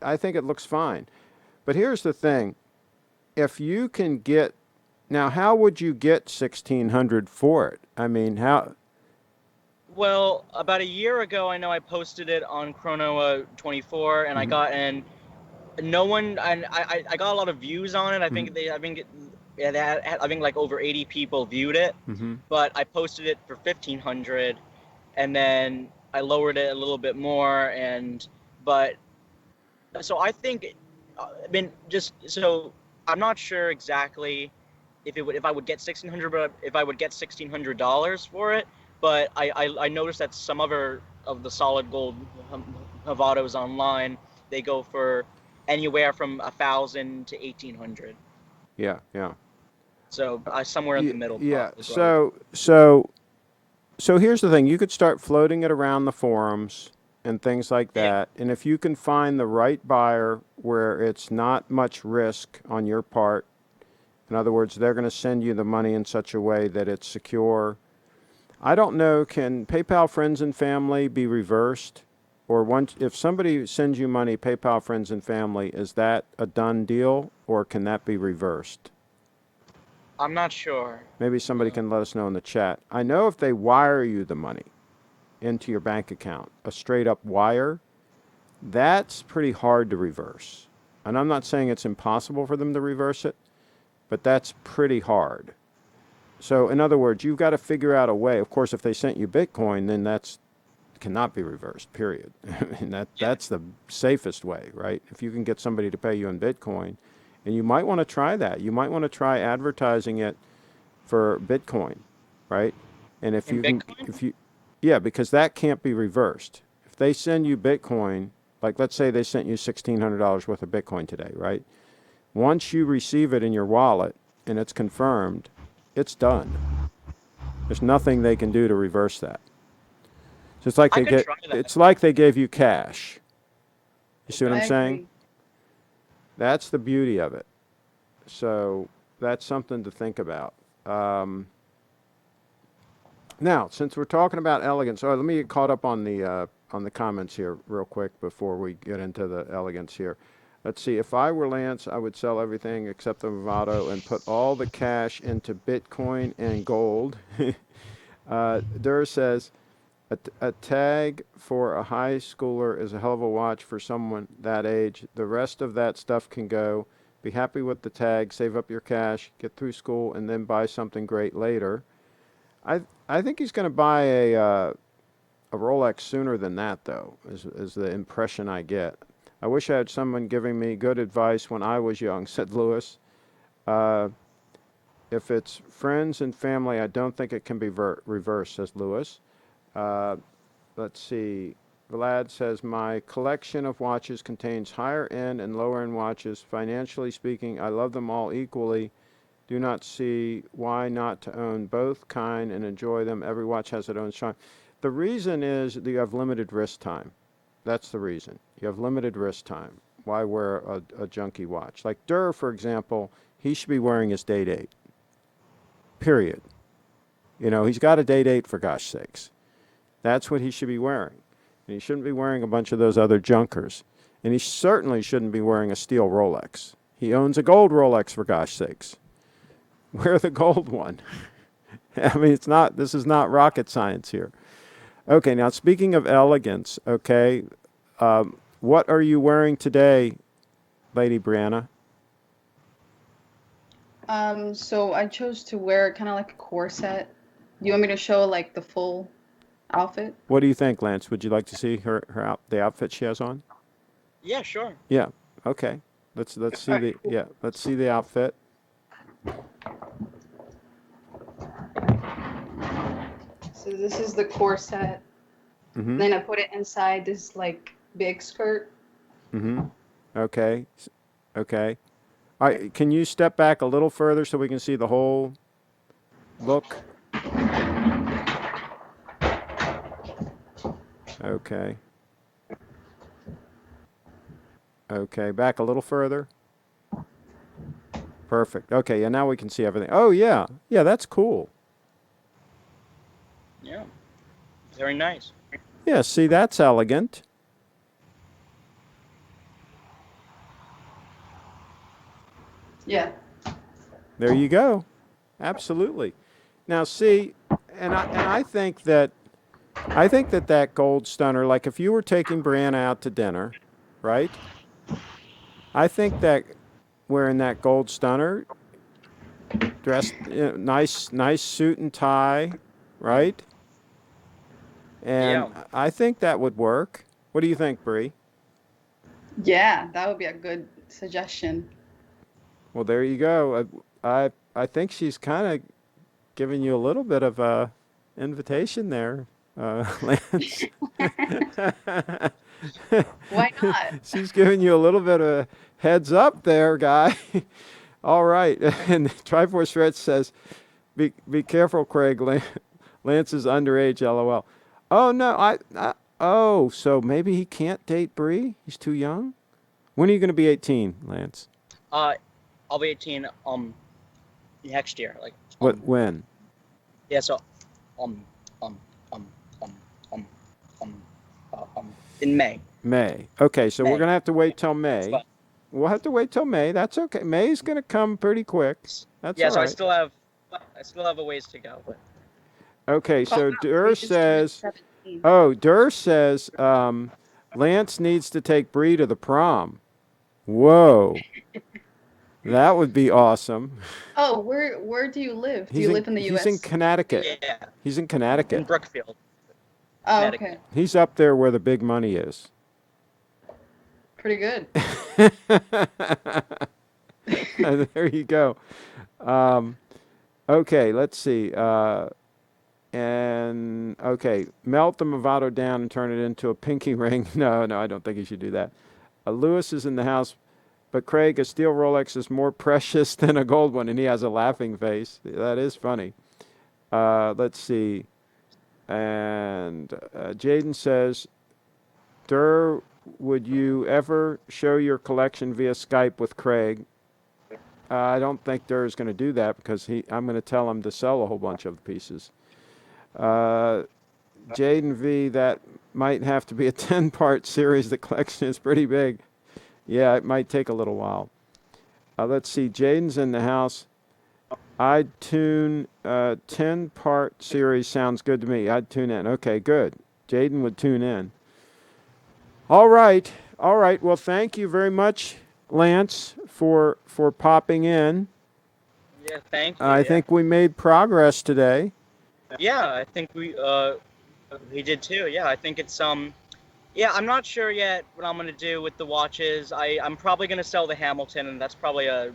I think it looks fine. But here's the thing: if you can get now, how would you get 1,600 for it? I mean, how? Well, about a year ago, I know I posted it on Chrono 24, and I Mhm, got and no one and I got a lot of views on it. mhm, I think yeah, I think like over 80 people viewed it, mhm. but I posted it for 1,500, and then I lowered it a little bit more, and but so I think, I mean, just so I'm not sure exactly if I would get 1,600, but if I would get $1,600 for it. But I noticed that some other of the solid gold Havados online, they go for anywhere from 1,000 to 1,800. Yeah, yeah. So I somewhere in the middle Yeah. is what I would. So here's the thing: you could start floating it around the forums and things like Yeah, that. And if you can find the right buyer where it's not much risk on your part, in other words, they're going to send you the money in such a way that it's secure. I don't know, can PayPal friends and family be reversed? Or once, if somebody sends you money, PayPal friends and family, is that a done deal or can that be reversed? I'm not sure. Maybe somebody can let us know in the chat. I know if they wire you the money into your bank account, a straight up wire, that's pretty hard to reverse. And I'm not saying it's impossible for them to reverse it, but that's pretty hard. So in other words, you've got to figure out a way. Of course, if they sent you Bitcoin, then that's cannot be reversed, period. And that's the safest way, right? If you can get somebody to pay you in Bitcoin, and you might want to try that. You might want to try advertising it for Bitcoin, right? And if In you can, Bitcoin? yeah, because that can't be reversed. If they send you Bitcoin, like let's say they sent you $1,600 worth of Bitcoin today, right? Once you receive it in your wallet and it's confirmed, it's done. There's nothing they can do to reverse that. So it's like I could try that. it's like they gave you cash. You see what I I'm saying? agree. That's the beauty of it. So that's something to think about. Now, since we're talking about elegance, let me get caught up on the comments here real quick before we get into the elegance here. Let's see. If I were Lance, I would sell everything except the Movado and put all the cash into Bitcoin and gold. Durr says, a tag for a high schooler is a hell of a watch for someone that age. The rest of that stuff can go. Be happy with the tag, save up your cash, get through school, and then buy something great later. I think he's going to buy a Rolex sooner than that, though, is the impression I get. I wish I had someone giving me good advice when I was young, said Lewis. If it's friends and family, I don't think it can be reversed, says Lewis. Let's see. Vlad says, my collection of watches contains higher end and lower end watches. Financially speaking, I love them all equally. Do not see why not to own both kind and enjoy them. Every watch has its own charm. The reason is that you have limited wrist time. That's the reason. You have limited wrist time. Why wear a junky watch? Like Durr, for example, he should be wearing his day date. Period. You know, he's got a day date for gosh sakes. That's what he should be wearing. And he shouldn't be wearing a bunch of those other junkers. And he certainly shouldn't be wearing a steel Rolex. He owns a gold Rolex for gosh sakes. Wear the gold one. I mean, this is not rocket science here. Okay, now speaking of elegance, okay, what are you wearing today, Lady Brianna? So I chose to wear kind of like a corset. Do you want me to show like the full outfit? What do you think, Lance? Would you like to see the outfit she has on? Yeah, sure. Yeah. Okay. Let's see let's see the outfit. So this is the corset. Mm-hmm. Then I put it inside this like big skirt. Mm-hmm. Okay. Okay. All right. Can you step back a little further so we can see the whole look? Okay. Okay. Back a little further. Perfect. Okay. Yeah. Now we can see everything. Oh yeah. Yeah. That's cool. Yeah. Very nice. Yeah. See, that's elegant. Yeah. There you go. Absolutely. Now, see, and I think that that gold stunner, like if you were taking Brianna out to dinner, right? I think that wearing that gold stunner, dressed nice suit and tie, right? And Yeah. I think that would work. What do you think, Bri? Yeah, that would be a good suggestion. Well, there you go. I think she's kind of giving you a little bit of a invitation there, Lance. Why not? She's giving you a little bit of a heads up there, guy. All right. And Triforce Rich says, be careful, Craig. Lance is underage, LOL. Oh, no. Oh, so maybe he can't date Bree? He's too young? When are you going to be 18, Lance? I'll be 18 next year. When? Yeah, so in May. May. Okay, so we're May. going to have to Yeah. wait till May. So, We'll have to wait till May. That's okay. May's going to come pretty quick. That's yeah. all So right. I still have a ways to go. But Okay, Oh wow, so so Durr you just turned says, 17. oh, Durr says Lance needs to take Bree to the prom. Whoa, that would be awesome. Oh, where do you live? Do He's you in live in the he's in US? Connecticut. yeah, He's in in Connecticut. Brookfield, Oh, okay. Connecticut. He's up there where the big money is. Pretty good. There you go. Um, okay, let's see. And okay, melt the Movado down and turn it into a pinky ring. No, no, I don't think you should do that. Lewis is in the house, but Craig, a steel Rolex is more precious than a gold one, and he has a laughing face. That is funny. Let's see. And Jaden says, Durr, would you ever show your collection via Skype with Craig? I don't think Durr is going to do that because I'm going to tell him to sell a whole bunch of pieces. Uh, Jaden V, that might have to be a 10-part series. The collection is pretty big. Yeah, it might take a little while. Let's see. Jaden's in the house. I'd tune 10-part series sounds good to me. I'd tune in. Okay, good. Jaden would tune in. All right. All right. Well, thank you very much, Lance, for popping in. Yeah, thank you. I Yeah, think we made progress today. yeah. I think we did too. Yeah, I think it's Yeah, I'm not sure yet what I'm gonna do with the watches. I'm probably gonna sell the Hamilton, and that's probably a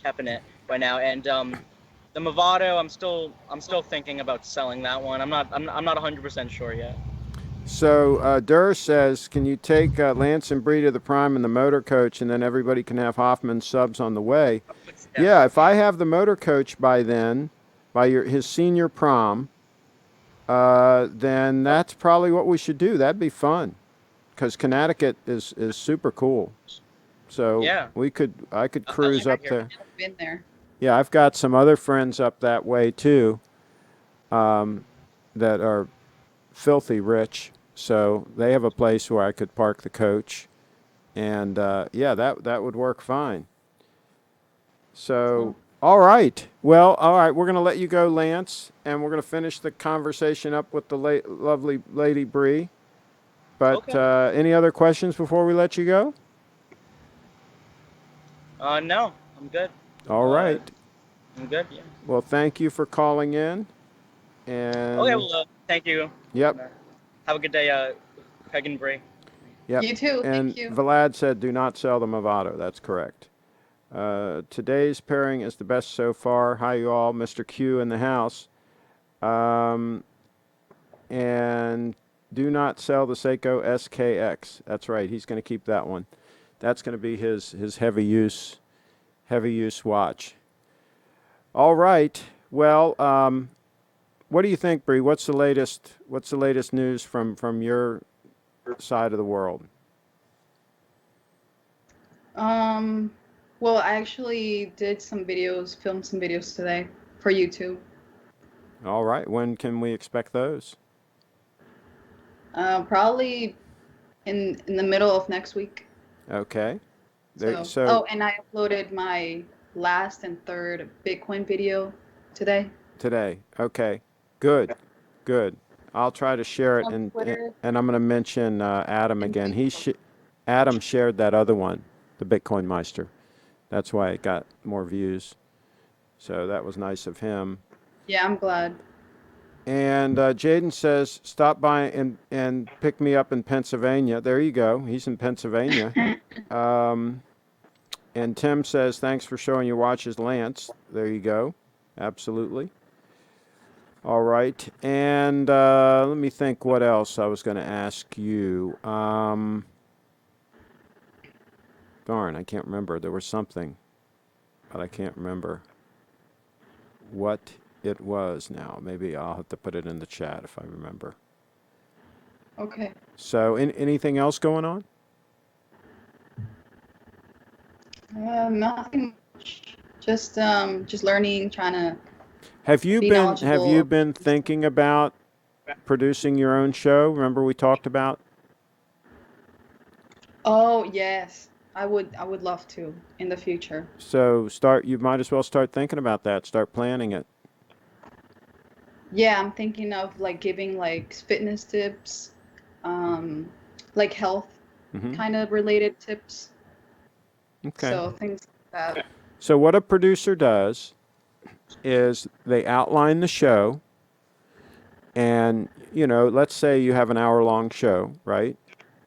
cabinet by now. And the Movado, I'm still thinking about selling that one. I'm not 100% sure yet. So Durr says, can you take Lance and Bree to the Prime in the motor coach, and then everybody can have Hoffman subs on the way? Yeah, if I have the motor coach by then, by his senior prom, then that's probably what we should do. That'd be fun, because Connecticut is super cool. So Yeah, I could I'll cruise leave it up here. there. I've been there. Yeah, I've got some other friends up that way too, that are filthy rich. So they have a place where I could park the coach, and yeah, that would work fine. So, So all right. Well, all right. We're going to let you go, Lance, and we're going to finish the conversation up with the lovely Lady Bree. But Okay. any other questions before we let you go? No, I'm good. All Uh, right. I'm good. Yeah. Well, thank you for calling in. Okay. And Well, thank you. yep, Have a good day, Craig and Bree. yep. you too. Thank And you. Vlad said, do not sell the Movado. That's correct. Today's pairing is the best so far. Hi, you all. Mr. Q in the house. Um, and do not sell the Seiko SKX. That's right. He's going to keep that one. That's going to be his heavy use watch. All right. Well, what do you think, Bree? What's the latest news from your side of the world? Um, well, I actually did some videos, filmed some videos today for YouTube. All right. When can we expect those? Probably in the middle of next week. Okay. So, So oh, and I uploaded my last and third Bitcoin video today. today. Okay. Good. Good. I'll try to share it, On and Twitter and I'm going to mention Adam and again. Facebook. Adam shared that other one, the Bitcoin Meister. That's why it got more views. So that was nice of him. Yeah, I'm glad. And Jaden says, stop by and pick me up in Pennsylvania. There you go. He's in Pennsylvania. Um, and Tim says, thanks for showing your watches, Lance. There you go. Absolutely. All right. And let me think what else I was going to ask you. Darn, I can't remember. There was something, but I can't remember what it was now. Maybe I'll have to put it in the chat if I remember. Okay. So, anything else going on? Nothing much. Just learning, trying to Have you be been knowledgeable. thinking about producing your own show? Remember we talked about? Oh, yes. I would love to in the future. So you might as well start thinking about that. Start planning it. Yeah, I'm thinking of like giving like fitness tips, um, like health Hmm. kind of related tips. Okay. So things like that. So what a producer does is they outline the show, and let's say you have an hour-long show, right?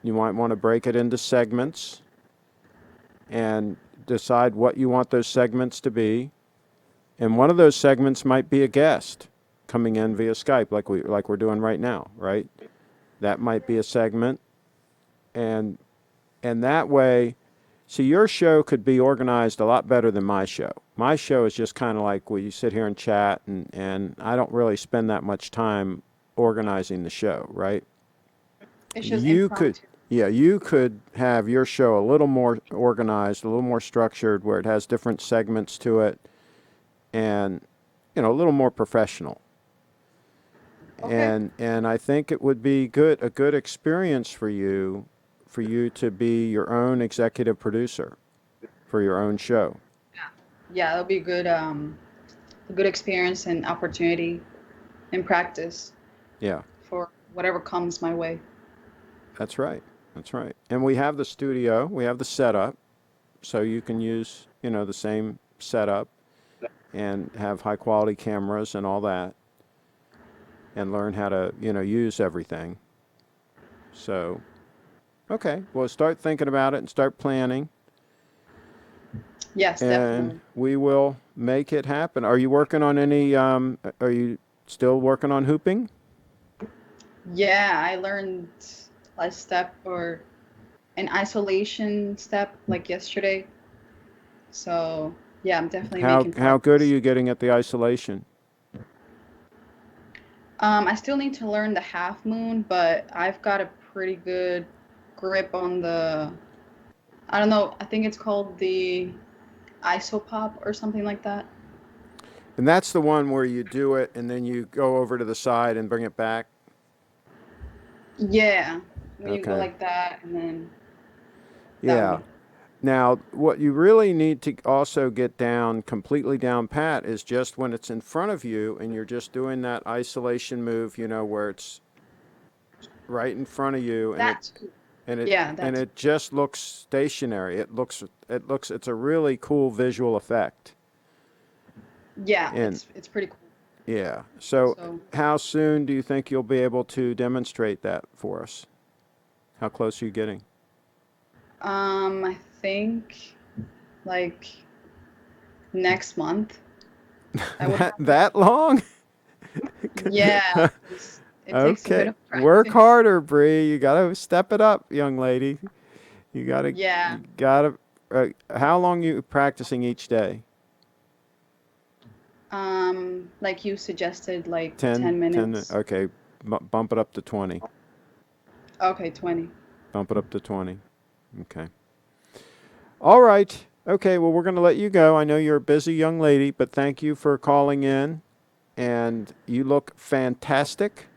You might want to break it into segments and decide what you want those segments to be. And one of those segments might be a guest coming in via Skype, like we're doing right now, right? That might be a segment, and that way, see, your show could be organized a lot better than my show. My show is just kind of like we sit here and chat, and I don't really spend that much time organizing the show, right? It's just You could, impromptu. yeah, you could have your show a little more organized, a little more structured, where it has different segments to it, and a little more professional. Okay. And I think it would be a good experience for you to be your own executive producer for your own show. Yeah, that'll be good, a good experience and opportunity and practice Yeah, for whatever comes my way. that's right. That's right. And we have the studio, we have the setup, so you can use, the same setup and have high quality cameras and all that and learn how to, use everything. So, okay, well, start thinking about it and start planning, Yes, and definitely. we will make it happen. Are you working on are you still working on hooping? Yeah, I learned a step or an isolation step like yesterday. So, yeah, I'm definitely making How good are progress. you getting at the isolation? I still need to learn the half moon, but I've got a pretty good grip on I don't know, I think it's called the isopop or something like that. And that's the one where you do it and then you go over to the side and bring it back. Yeah, when you go Okay. like that and then that Yeah. way. Now, what you really need to also get down, completely down pat, is just when it's in front of you and you're just doing that isolation move, where it's right in front of you, and That too. and it Yeah, and that's it just looks stationary. It's a really cool visual effect. yeah, And it's pretty cool. yeah. So, So, how soon do you think you'll be able to demonstrate that for us? How close are you getting? I think like next month I would have it. That long? Yeah, 'cause it takes a bit Okay. of Work practice. harder, Bree. You gotta step it up, young lady. You gotta, Yeah, you gotta. How long you practicing each day? like you suggested, like 10, 10 10. minutes. Okay, bump it up to 20. Okay, 20. Bump it up to 20. Okay. All right. Okay. Well, we're gonna let you go. I know you're a busy young lady, but thank you for calling in, and you look fantastic.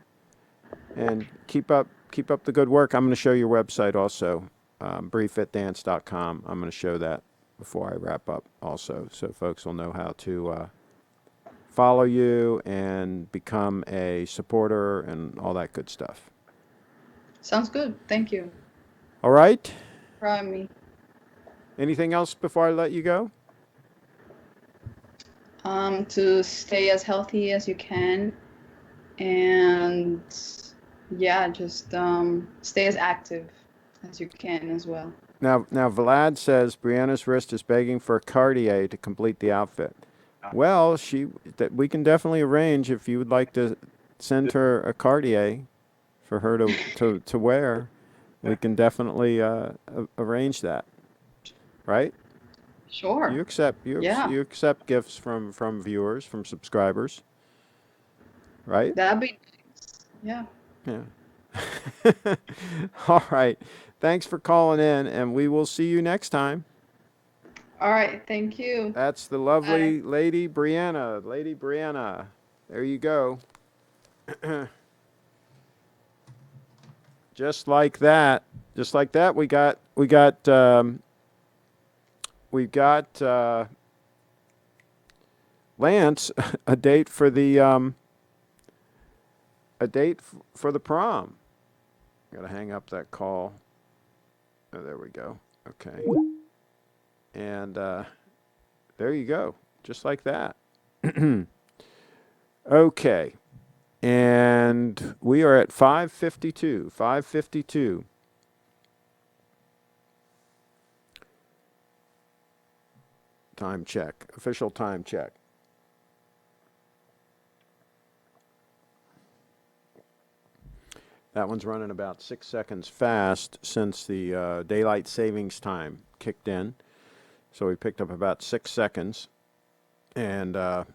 And keep up the good work. I'm going to show your website also, briefitdance.com. I'm going to show that before I wrap up also, so folks will know how to follow you and become a supporter and all that good stuff. Sounds good. Thank you All right. for having me. Anything else before I let you go? To stay as healthy as you can and yeah, just stay as active as you can as well. Now Vlad says Brianna's wrist is begging for a Cartier to complete the outfit. Well, we can definitely arrange if you would like to send her a Cartier for her to wear. We can definitely arrange that, right? Sure. Yeah, You accept gifts from viewers, from subscribers, right? that'd be nice. Yeah. Yeah. All right. Thanks for calling in, and we will see you next time. All right. Thank you. That's the Bye. lovely Lady Brianna. Lady Brianna. There you go. just like that, we got Lance a date for the for the prom. Got to hang up that call. Oh, there we go. Okay. And there you go. Just like that. Okay. And we are at 5:52. 5:52. Time check. Official time check. That one's running about 6 seconds fast since the daylight savings time kicked in. So we picked up about 6 seconds. And I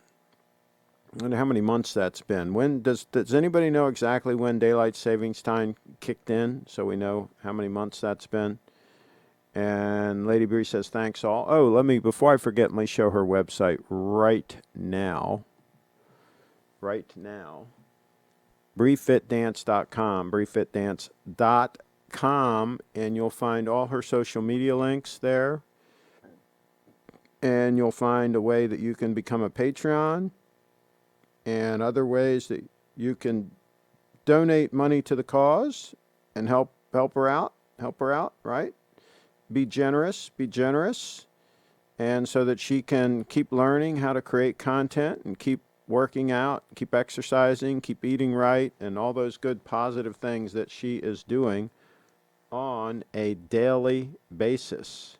wonder how many months that's been. When does anybody know exactly when daylight savings time kicked in, so we know how many months that's been? And Lady Bree says, thanks all. Oh, before I forget, let me show her website right now. Right now. BreeFitDance.com, BreeFitDance.com, and you'll find all her social media links there. And you'll find a way that you can become a Patreon and other ways that you can donate money to the cause and help her out, right? Be generous, and so that she can keep learning how to create content and keep working out, keep exercising, keep eating right, and all those good positive things that she is doing on a daily basis.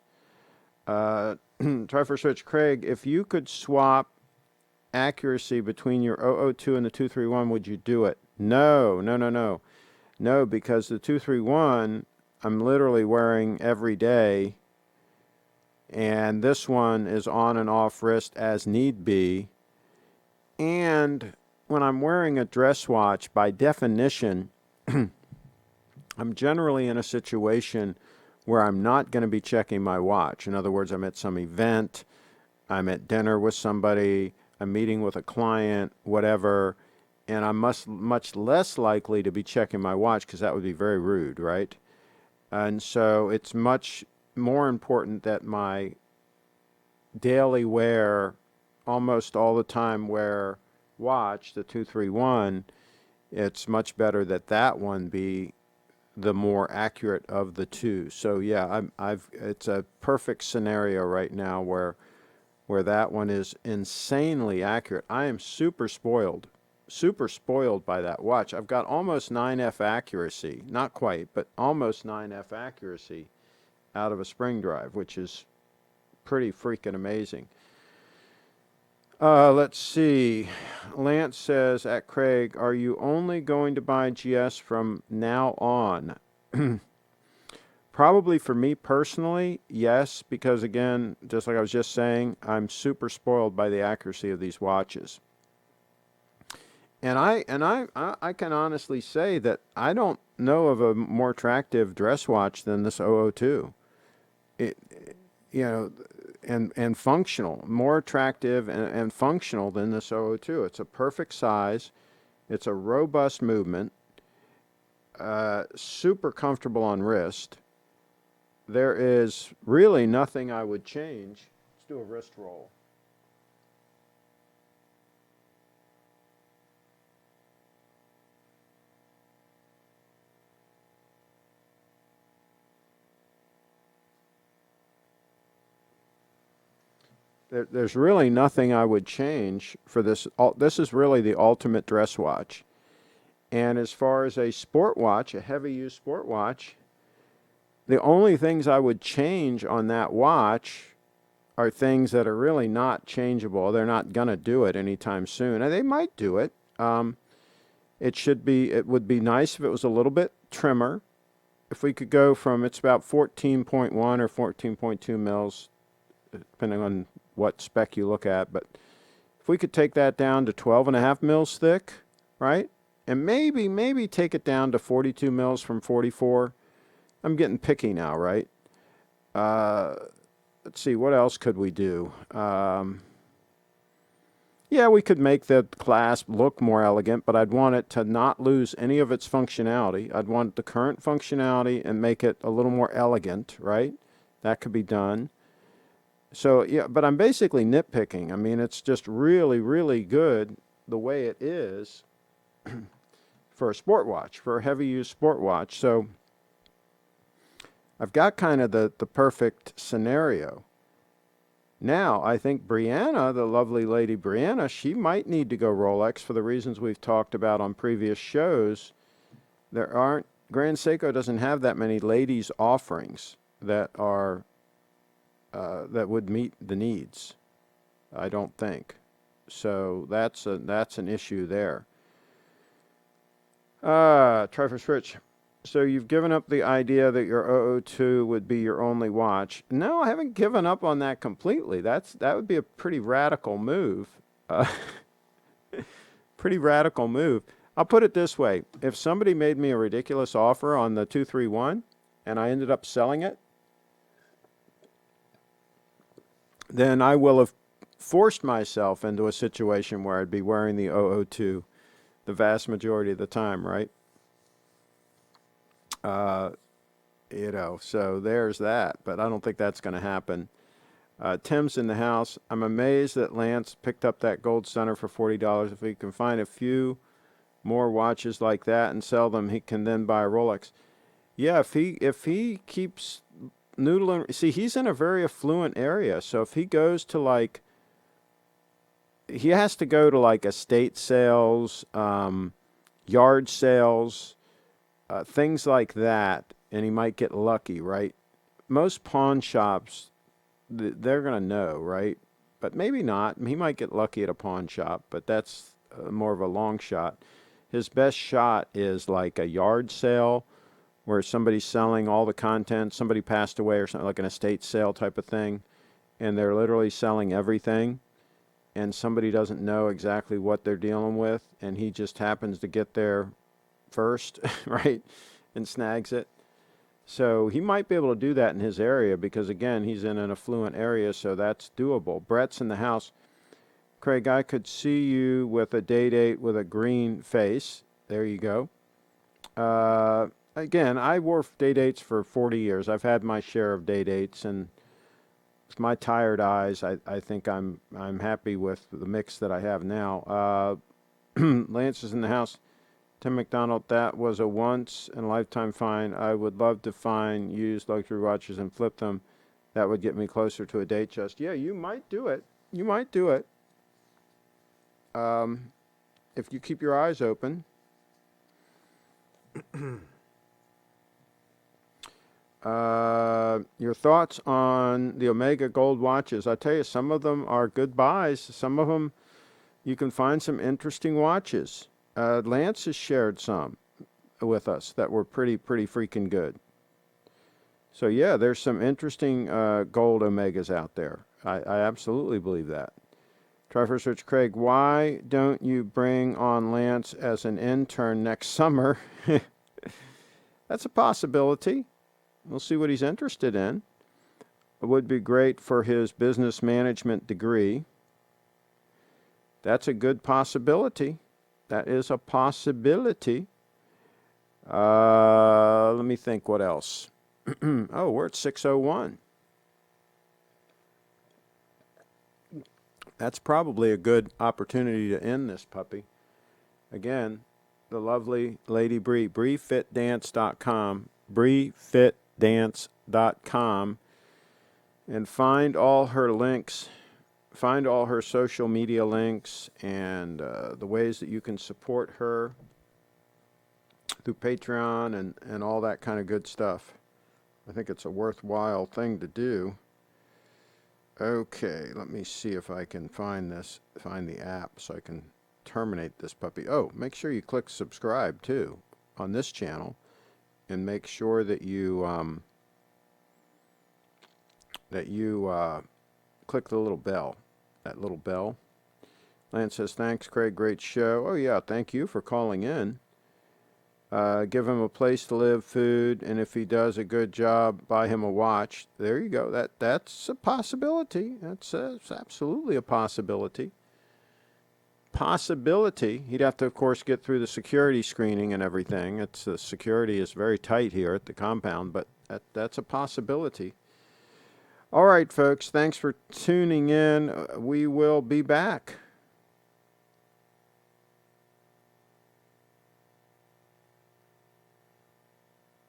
Try for switch, Craig, if you could swap accuracy between your 002 and the 231, would you do it? No, because the 231 I'm literally wearing every day, and this one is on and off wrist as need be. And when I'm wearing a dress watch, by definition, I'm generally in a situation where I'm not going to be checking my watch. In other words, I'm at some event, I'm at dinner with somebody, I'm meeting with a client, whatever, and I'm much less likely to be checking my watch because that would be very rude, right? And so it's much more important that my daily wear, almost all the time wear watch, the 231, it's much better that one be the more accurate of the two. So yeah, it's a perfect scenario right now where that one is insanely accurate. I am super spoiled by that watch. I've got almost 9F accuracy, not quite, but almost 9F accuracy out of a spring drive, which is pretty freaking amazing. Let's see. Lance says, at Craig, are you only going to buy GS from now on? Probably for me personally, yes, because again, just like I was just saying, I'm super spoiled by the accuracy of these watches. And I can honestly say that I don't know of a more attractive dress watch than this 002. And functional, more attractive and functional than this 002. It's a perfect size. It's a robust movement. Super comfortable on wrist. There is really nothing I would change. Let's do a wrist roll. There's really nothing I would change for this. This is really the ultimate dress watch. And as far as a sport watch, a heavy use sport watch, the only things I would change on that watch are things that are really not changeable. They're not going to do it anytime soon. And they might do it. It would be nice if it was a little bit trimmer. If we could go from, it's about 14.1 or 14.2 mils, depending on what spec you look at, but if we could take that down to 12.5 mils thick, right? And maybe take it down to 42 mils from 44. I'm getting picky now, right? Let's see, what else could we do? Yeah, we could make the clasp look more elegant, but I'd want it to not lose any of its functionality. I'd want the current functionality and make it a little more elegant, right? That could be done. So, yeah, but I'm basically nitpicking. I mean, it's just really, really good the way it is for a sport watch, for a heavy use sport watch. So I've got kind of the perfect scenario. Now, I think Brianna, the lovely lady Brianna, she might need to go Rolex for the reasons we've talked about on previous shows. Grand Seiko doesn't have that many ladies offerings that are, that would meet the needs, I don't think. So that's an issue there. Triforce Rich. So you've given up the idea that your 002 would be your only watch. No, I haven't given up on that completely. That would be a pretty radical move. Pretty radical move. I'll put it this way. If somebody made me a ridiculous offer on the 231 and I ended up selling it, then I will have forced myself into a situation where I'd be wearing the 002 the vast majority of the time, right? So there's that, but I don't think that's going to happen. Tim's in the house. I'm amazed that Lance picked up that gold center for $40. If he can find a few more watches like that and sell them, he can then buy a Rolex. Yeah, if he keeps noodling, see, he's in a very affluent area, so if he goes to he has to go to estate sales, yard sales, things like that, and he might get lucky, right? Most pawn shops, they're going to know, right? But maybe not. He might get lucky at a pawn shop, but that's more of a long shot. His best shot is like a yard sale where somebody's selling all the content, somebody passed away or something, like an estate sale type of thing, and they're literally selling everything, and somebody doesn't know exactly what they're dealing with, and he just happens to get there first, right, and snags it. So he might be able to do that in his area because, again, he's in an affluent area, so that's doable. Brett's in the house. Craig, I could see you with a day date with a green face. There you go. Again, I wore day dates for 40 years. I've had my share of day dates, and with my tired eyes, I think I'm happy with the mix that I have now. Lance is in the house. Tim McDonald, that was a once in a lifetime find. I would love to find used luxury watches and flip them. That would get me closer to a date chest. Yeah, you might do it. You might do it. If you keep your eyes open. Your thoughts on the Omega Gold watches. I tell you, some of them are good buys. Some of them, you can find some interesting watches. Lance has shared some with us that were pretty freaking good. So yeah, there's some interesting gold Omegas out there. I absolutely believe that. Triforce Rich Craig, why don't you bring on Lance as an intern next summer? That's a possibility. We'll see what he's interested in. It would be great for his business management degree. That's a good possibility. That is a possibility. Let me think what else. Oh, we're at 6:01. That's probably a good opportunity to end this puppy. Again, the lovely Lady Bree, BreeFitDance.com, BreeFitDance.com, and find all her links, find all her social media links, and the ways that you can support her through Patreon and all that kind of good stuff. I think it's a worthwhile thing to do. Okay, let me see if I can find the app so I can terminate this puppy. Oh, make sure you click subscribe too on this channel, and make sure that you click the little bell, that little bell. Lance says, thanks, Craig, great show. Oh yeah, thank you for calling in. Give him a place to live, food, and if he does a good job, buy him a watch. There you go. That's a possibility. That's absolutely a possibility. possibility. He'd have to, of course, get through the security screening and everything. The security is very tight here at the compound, but that's a possibility. All right, folks, thanks for tuning in. We will be back.